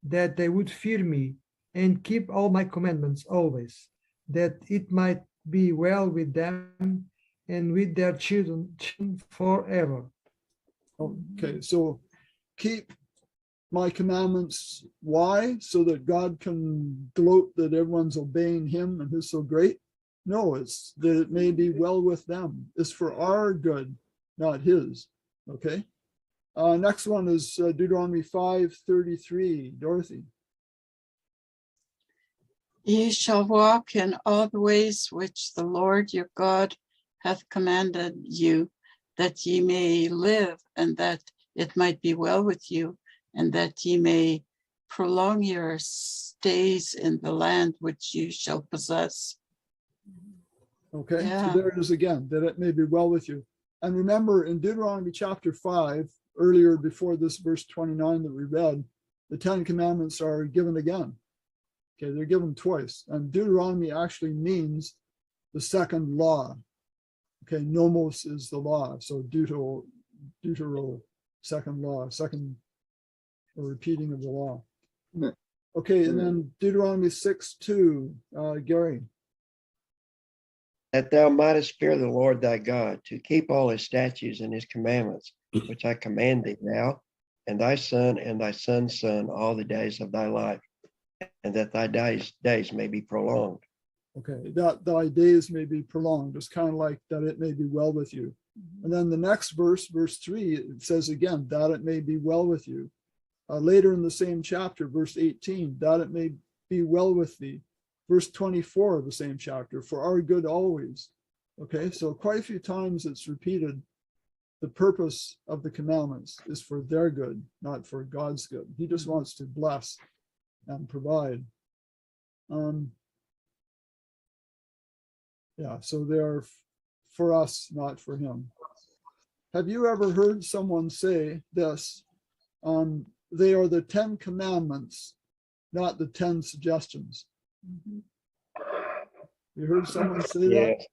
H: that they would fear me and keep all my commandments always, that it might be well with them and with their children forever.
A: Okay, so keep my commandments. Why? So that God can gloat that everyone's obeying him and he's so great? No, it's that it may be well with them. It's for our good, not his. Okay. Next one is Deuteronomy 5:33. Dorothy.
D: Ye shall walk in all the ways which the Lord your God hath commanded you, that ye may live, and that it might be well with you, and that ye may prolong your stays in the land which you shall possess.
A: Okay,
D: Yeah.
A: so there it is again, that it may be well with you. And remember, in Deuteronomy chapter 5, earlier before this verse 29 that we read, the 10 commandments are given again. Okay, they're given twice. And Deuteronomy actually means the second law. Okay, nomos is the law. So deutero, second law, second or repeating of the law. Okay, and then Deuteronomy 6:2, Gary.
G: That thou mightest fear the Lord thy God, to keep all his statutes and his commandments, which I command thee now, and thy son and thy son's son all the days of thy life, and that thy days may be prolonged.
A: Okay, that thy days may be prolonged. It's kind of like that it may be well with you. And then the next verse, verse 3, it says again, that it may be well with you. Later in the same chapter, verse 18, that it may be well with thee. Verse 24 of the same chapter, for our good always. Okay, so quite a few times it's repeated. The purpose of the commandments is for their good, not for God's good. He just wants to bless and provide. Yeah, so they're for us, not for him. Have you ever heard someone say this? They are the 10 commandments, not the 10 suggestions. You heard someone say that?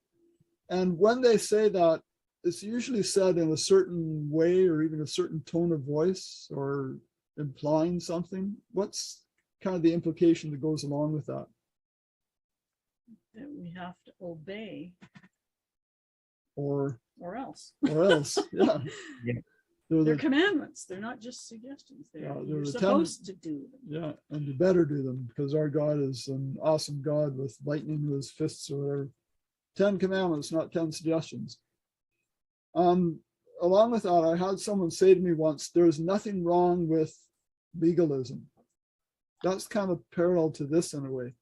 A: And when they say that, it's usually said in a certain way or even a certain tone of voice or implying something. What's kind of the implication that goes along with that?
B: That we have to obey
A: Or
B: else.
A: Yeah.
B: They're commandments. They're not just suggestions. You're supposed to do them.
A: Yeah, and you better do them because our God is an awesome God with lightning in his fists or whatever. 10 commandments, not 10 suggestions. Along with that, I had someone say to me once, there's nothing wrong with legalism. That's kind of parallel to this in a way.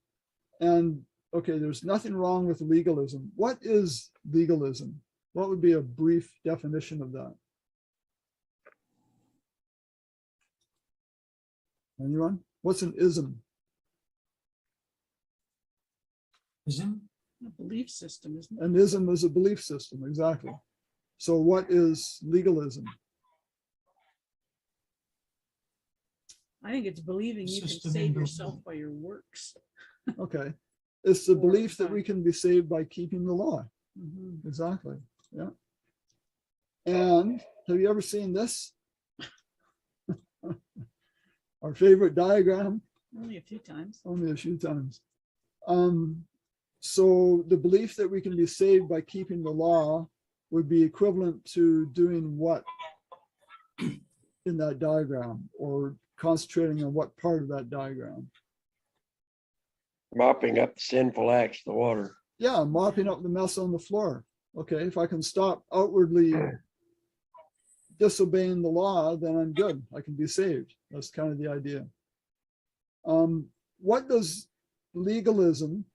A: And okay, there's nothing wrong with legalism. What is legalism? What would be a brief definition of that? Anyone? What's an ism?
C: Ism?
B: A belief system, isn't it?
A: An ism is a belief system, exactly. So what is legalism?
B: I think it's believing you can save yourself by your works.
A: Okay. It's the belief that we can be saved by keeping the law.
B: Mhm.
A: Exactly. Yeah. And have you ever seen this? Our favorite diagram?
B: Only a few times.
A: Only a few times. So the belief that we can be saved by keeping the law would be equivalent to doing what in that diagram, or concentrating on what part of that diagram?
G: Mopping up the sinful acts of the water.
A: Yeah, mopping up the mess on the floor. Okay, if I can stop outwardly disobeying the law, then I'm good. I can be saved. That's kind of the idea. What does legalism,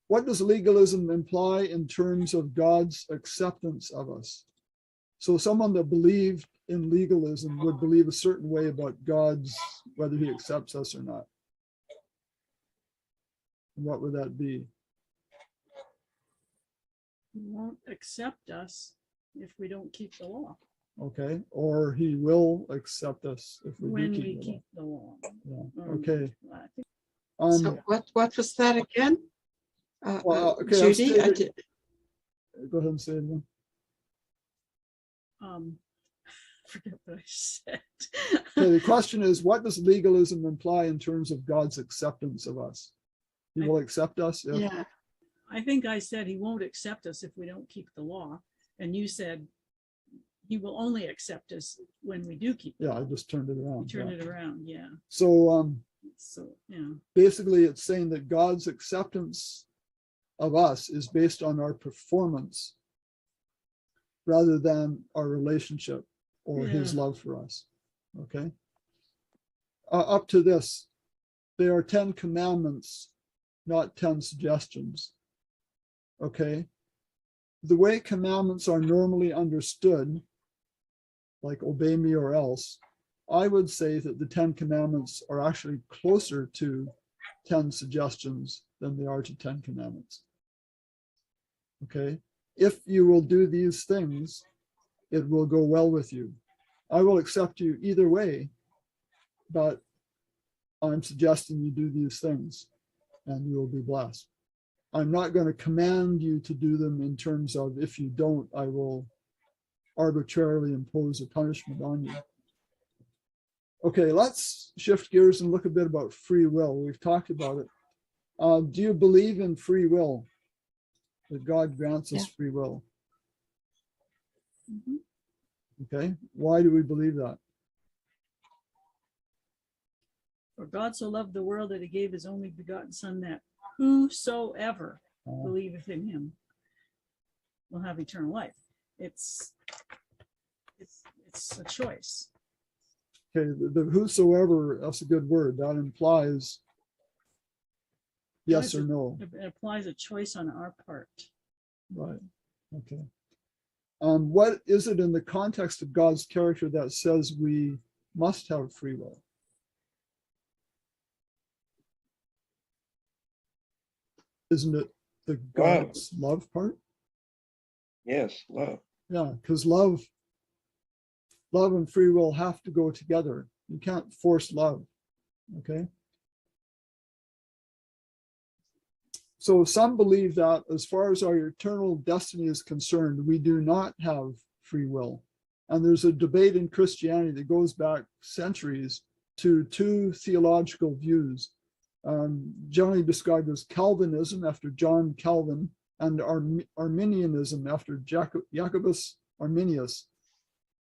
A: what does legalism imply in terms of God's acceptance of us? So someone that believed in legalism would believe a certain way about God's, whether he accepts us or not. And what would that be?
B: He won't accept us if we don't keep the law.
A: Okay, or he will accept us if we
B: When
A: do
B: we
A: keep
B: keep the law.
A: the law. Yeah.
B: Or-
A: Okay.
B: I think
D: So what was that again?
A: Well, okay, I'll
D: Judy,
A: state it. Go ahead and say it again.
B: forget what I said.
A: Okay, the question is, what does legalism imply in terms of God's acceptance of us? He will accept us if,
D: yeah,
B: I think I said he won't accept us if we don't keep the law. And you said he will only accept us when we do keep the
A: yeah,
B: law.
A: I just turned it around.
B: Turn
A: yeah.
B: it around, yeah.
A: So
B: So, yeah.
A: basically it's saying that God's acceptance of us is based on our performance rather than our relationship or his
B: Yeah.
A: love for us. Okay. Up to this, there are 10 commandments, not 10 suggestions. Okay. The way commandments are normally understood, like obey me or else, I would say that the 10 commandments are actually closer to 10 suggestions than they are to 10 commandments. Okay. If you will do these things, it will go well with you. I will accept you either way, but I'm suggesting you do these things and you will be blessed. I'm not going to command you to do them in terms of if you don't, I will arbitrarily impose a punishment on you. Okay, let's shift gears and look a bit about free will. We've talked about it. Do you believe in free will? That God grants us free will?
B: Mhm.
A: Okay, why do we believe that?
B: For God so loved the world that he gave his only begotten son, that whosoever believeth in him will have eternal life. It's a choice.
A: Okay, the whosoever, that's a good word. That implies yes or no.
B: It applies a choice on our part.
A: Right. Okay. What is it in the context of God's character that says we must have free will? Isn't it the God's love part?
G: Yes, love.
A: Yeah, because love and free will have to go together. You can't force love. Okay. So some believe that as far as our eternal destiny is concerned, we do not have free will. And there's a debate in Christianity that goes back centuries to two theological views, generally described as Calvinism after John Calvin and Arminianism after Jacobus Arminius.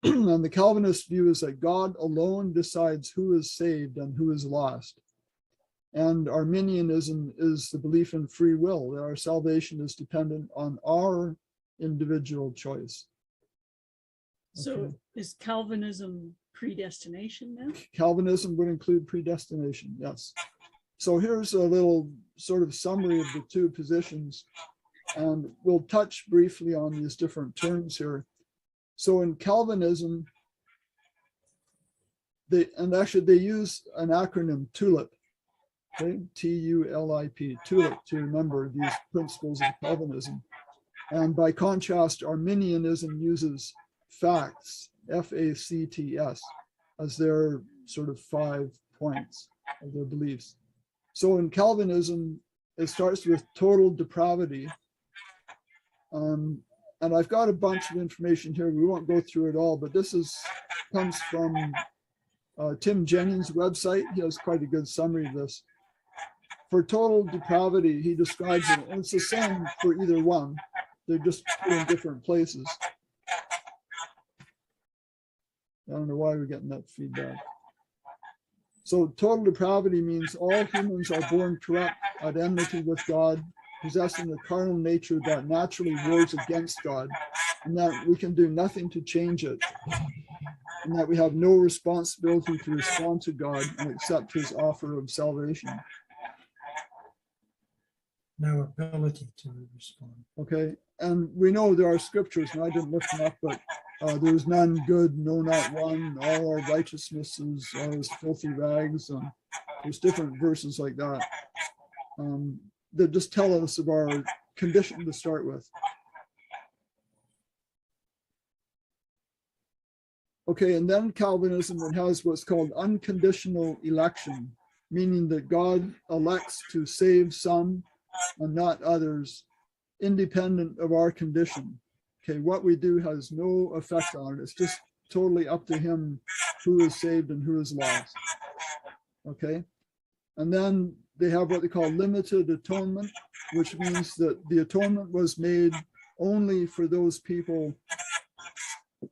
A: And the Calvinist view is that God alone decides who is saved and who is lost. And Arminianism is the belief in free will, that our salvation is dependent on our individual choice.
B: So
A: Okay.
B: is Calvinism predestination then?
A: Calvinism would include predestination, yes. So here's a little sort of summary of the two positions, and we'll touch briefly on these different terms here. So in Calvinism, they use an acronym TULIP. Okay, TULIP, TULIP, to remember these principles of Calvinism. And by contrast, Arminianism uses FACTS, FACTS, as their sort of 5 points of their beliefs. So in Calvinism, it starts with total depravity. And I've got a bunch of information here. We won't go through it all, but this comes from Tim Jennings' website. He has quite a good summary of this. For total depravity, he describes it, and it's the same for either one. They're just put in different places. I don't know why we're getting that feedback. So total depravity means all humans are born corrupt, at enmity with God, possessing a carnal nature that naturally wars against God, and that we can do nothing to change it, and that we have no responsibility to respond to God and accept his offer of salvation.
C: No ability to respond.
A: Okay, and we know there are scriptures, and I didn't look them up, but there's none good, no, not one. All our righteousnesses are as filthy rags, and there's different verses like that that just tell us of our condition to start with. Okay, and then Calvinism, it has what's called unconditional election, meaning that God elects to save some and not others, independent of our condition. Okay, what we do has no effect on it. It's just totally up to him who is saved and who is lost. Okay, and then they have what they call limited atonement, which means that the atonement was made only for those people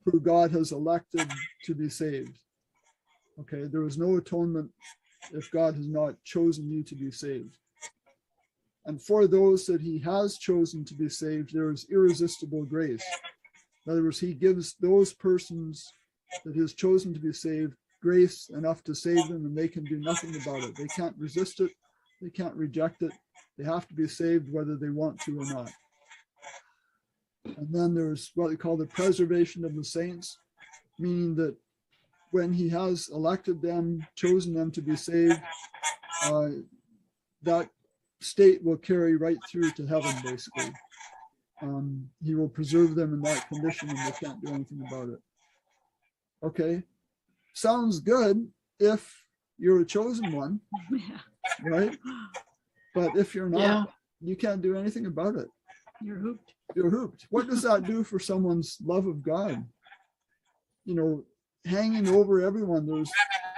A: who God has elected to be saved. Okay, there is no atonement if God has not chosen you to be saved. And for those that he has chosen to be saved, there is irresistible grace. In other words, he gives those persons that he has chosen to be saved grace enough to save them, and they can do nothing about it. They can't resist it. They can't reject it. They have to be saved whether they want to or not. And then there's what they call the preservation of the saints, meaning that when he has elected them, chosen them to be saved, that state will carry right through to heaven, basically. He will preserve them in that condition, and they can't do anything about it. Okay, sounds good if you're a chosen one, right? But if you're not, you can't do anything about it.
B: You're hooped.
A: You're hooped. What does that do for someone's love of God? You know, hanging over everyone, there's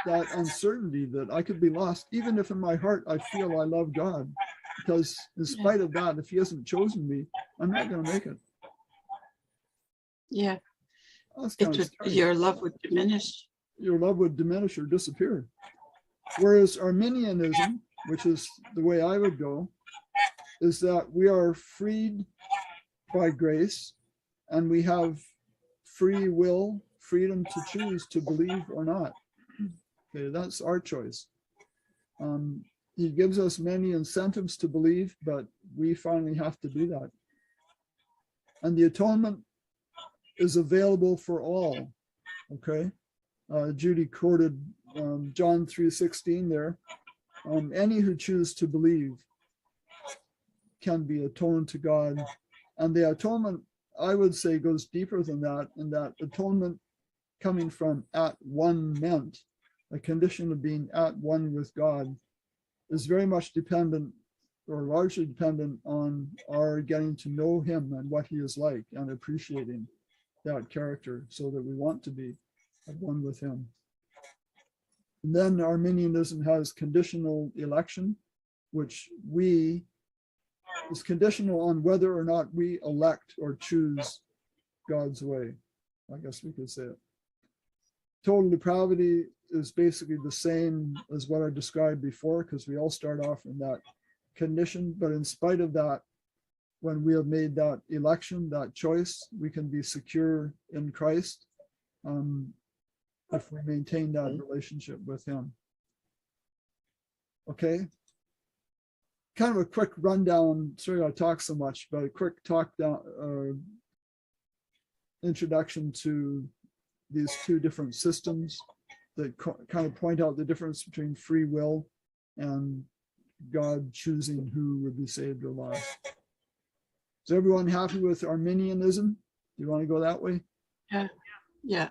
A: that uncertainty that I could be lost, even if in my heart I feel I love God. Because in spite of that, if he hasn't chosen me, I'm not going to make it.
D: Yeah.
A: Your
D: your love would diminish.
A: Your love would diminish or disappear. Whereas Arminianism, which is the way I would go, is that we are freed by grace, and we have free will, freedom to choose to believe or not. Okay, that's our choice. He gives us many incentives to believe, but we finally have to do that. And the atonement is available for all. Okay, Judy quoted John 3:16 there. Any who choose to believe can be atoned to God. And the atonement, I would say, goes deeper than that, and that atonement coming from at one meant, a condition of being at one with God, is very much dependent, or largely dependent, on our getting to know him and what he is like, and appreciating that character so that we want to be at one with him. And then Arminianism has conditional election, which is conditional on whether or not we elect or choose God's way. I guess we could say it. Total depravity is basically the same as what I described before, because we all start off in that condition. But in spite of that, when we have made that election, that choice, we can be secure in Christ if we maintain that relationship with him. Okay. Kind of a quick rundown. Sorry I talk so much, but a quick introduction to these two different systems that kind of point out the difference between free will and God choosing who would be saved or lost. Is everyone happy with Arminianism? Do you want to go that way?
D: Yeah.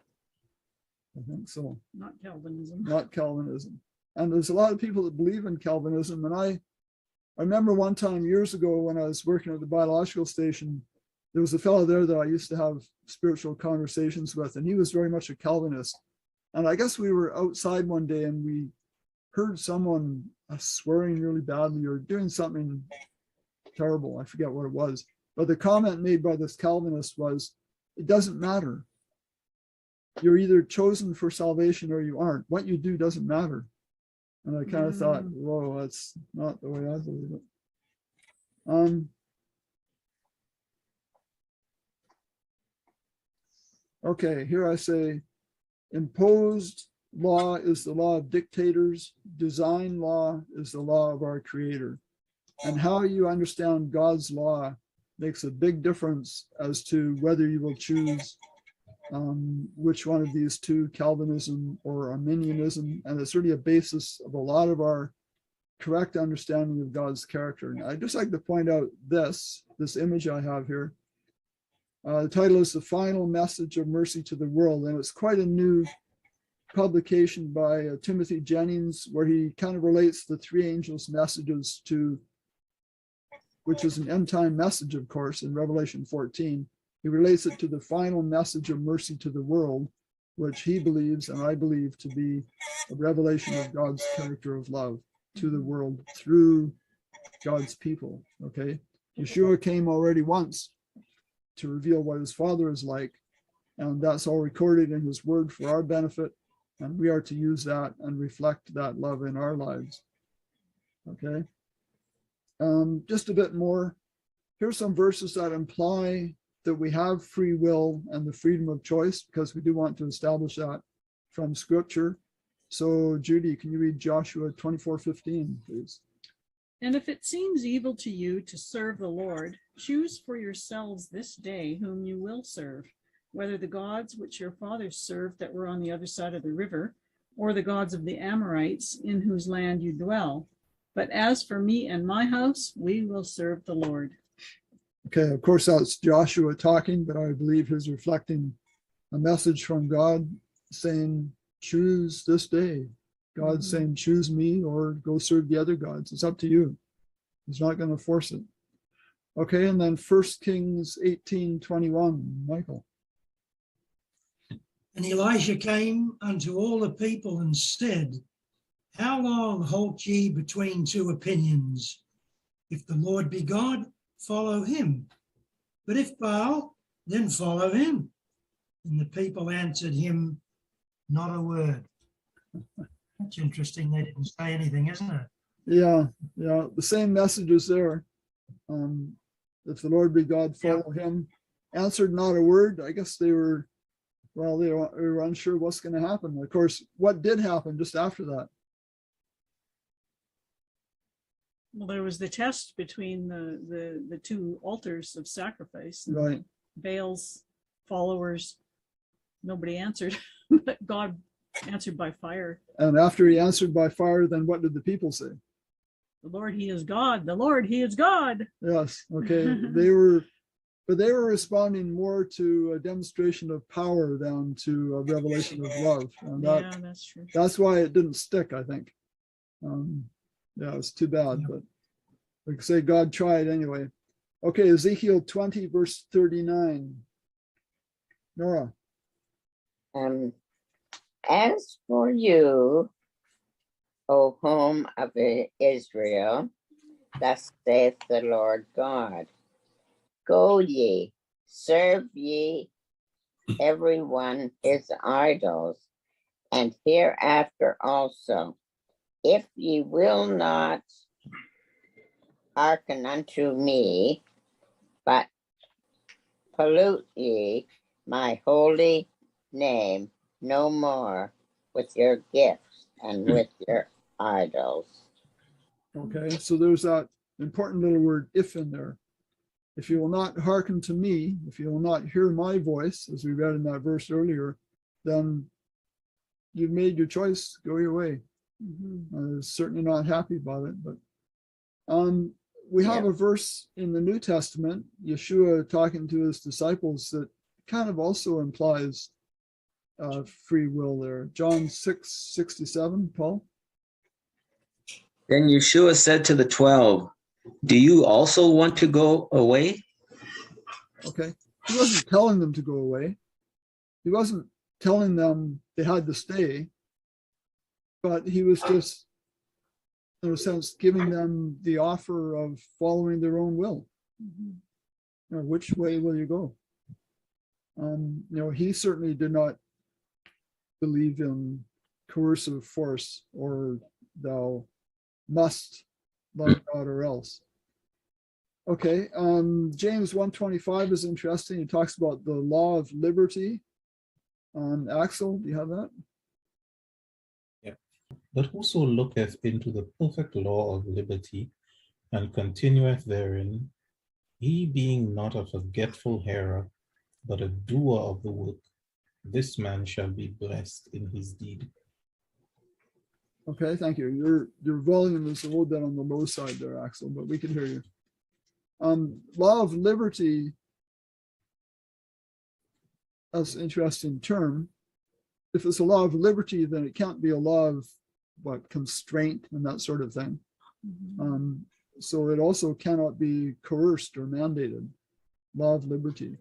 A: I think so.
B: Not Calvinism.
A: Not Calvinism. And there's a lot of people that believe in Calvinism. And I remember one time years ago when I was working at the biological station, there was a fellow there that I used to have spiritual conversations with, and he was very much a Calvinist. And I guess we were outside one day and we heard someone swearing really badly or doing something terrible. I forget what it was. But the comment made by this Calvinist was, it doesn't matter. You're either chosen for salvation or you aren't. What you do doesn't matter. And I kind of thought, whoa, that's not the way I believe it. Okay, here I say, imposed law is the law of dictators. Design law is the law of our Creator. And how you understand God's law makes a big difference as to whether you will choose which one of these two, Calvinism or Arminianism. And it's really a basis of a lot of our correct understanding of God's character. And I'd just like to point out this image I have here. The title is The Final Message of Mercy to the World. And it's quite a new publication by Timothy Jennings, where he kind of relates the three angels' messages to, which is an end time message, of course, in Revelation 14. He relates it to the final message of mercy to the world, which he believes, and I believe, to be a revelation of God's character of love to the world through God's people. Okay. Yeshua came already once to reveal what his Father is like, and that's all recorded in his word for our benefit, and we are to use that and reflect that love in our lives. Okay. Just a bit more. Here's some verses that imply that we have free will and the freedom of choice, because we do want to establish that from Scripture. So, Judy, can you read Joshua 24:15, please?
B: And if it seems evil to you to serve the Lord, choose for yourselves this day whom you will serve, whether the gods which your fathers served that were on the other side of the river, or the gods of the Amorites in whose land you dwell. But as for me and my house, we will serve the Lord.
A: Okay, of course, that's Joshua talking, but I believe he's reflecting a message from God saying, choose this day. God's saying, choose me or go serve the other gods. It's up to you. He's not going to force it. Okay, and then 1 Kings 18:21, Michael.
C: And Elijah came unto all the people and said, how long halt ye between two opinions? If the Lord be God, follow him. But if Baal, then follow him. And the people answered him, not a word. That's interesting. They didn't say anything, isn't it?
A: Yeah, the same message is there. If the Lord be God, follow him. Answered not a word. I guess they were unsure what's going to happen. Of course, what did happen just after that?
B: Well, there was the test between the two altars of sacrifice.
A: Right.
B: Baal's followers, nobody answered, but God answered by fire.
A: And after he answered by fire, then what did the people say?
B: The Lord, he is God. The Lord, he is God.
A: Yes. Okay. They were responding more to a demonstration of power than to a revelation of love. And
B: that's true.
A: That's why it didn't stick, I think. It's too bad, but like I say, God tried anyway. Okay, Ezekiel 20, verse 39. Nora.
I: As for you, O home of Israel, thus saith the Lord God, go ye, serve ye every one his idols, and hereafter also, if ye will not hearken unto me, but pollute ye my holy name no more with your gifts and with your idols.
A: Okay, so there's that important little word if in there. If you will not hearken to me, if you will not hear my voice, as we read in that verse earlier, then you've made your choice, go your way. I was certainly not happy about it, but we have a verse in the New Testament, Yeshua talking to his disciples, that kind of also implies free will there. John 6:67, Paul.
F: Then Yeshua said to the 12, do you also want to go away?
A: Okay. He wasn't telling them to go away. He wasn't telling them they had to stay, but he was just, in a sense, giving them the offer of following their own will. You know, which way will you go? You know, he certainly did not believe in coercive force or thou must love God or else. Okay, James 1:25 is interesting. He talks about the law of liberty. Axel, do you have that?
E: Yeah. But whoso looketh into the perfect law of liberty and continueth therein, he being not a forgetful hearer, but a doer of the work, this man shall be blessed in his deed.
A: Okay, thank you. Your volume is a little bit on the low side there, Axel, but we can hear you. Law of liberty, that's an interesting term. If it's a law of liberty, then it can't be a law of what, constraint and that sort of thing. So it also cannot be coerced or mandated. Law of liberty.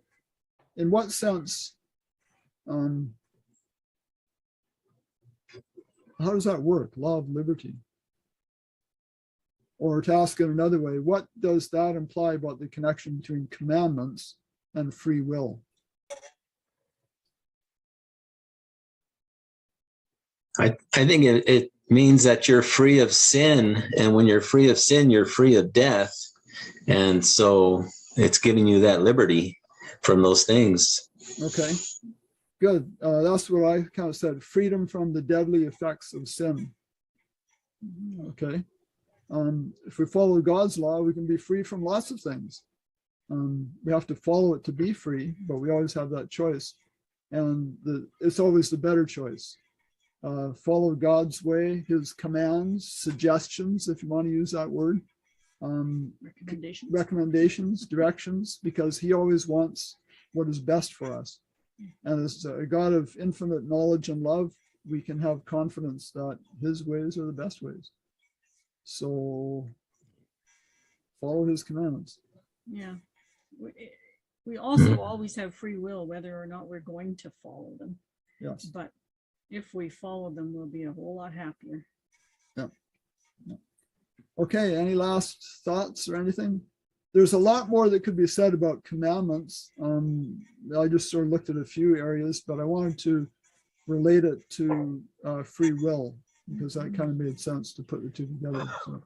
A: In what sense? How does that work? Law of liberty. Or to ask it another way, what does that imply about the connection between commandments and free will?
F: I think it means that you're free of sin. And when you're free of sin, you're free of death. And so it's giving you that liberty from those things.
A: Okay, good. That's what I kind of said, freedom from the deadly effects of sin. Okay. If we follow God's law, we can be free from lots of things. We have to follow it to be free, but we always have that choice. And it's always the better choice. Follow God's way, his commands, suggestions, if you want to use that word, recommendations, directions, because he always wants what is best for us. And as a God of infinite knowledge and love, we can have confidence that his ways are the best ways. So follow his commandments.
B: Yeah. We also always have free will, whether or not we're going to follow them.
A: Yes.
B: But if we follow them, we'll be a whole lot happier.
A: Yeah. Okay, any last thoughts or anything? There's a lot more that could be said about commandments. I just sort of looked at a few areas, but I wanted to relate it to free will, because that kind of made sense to put the two together. So.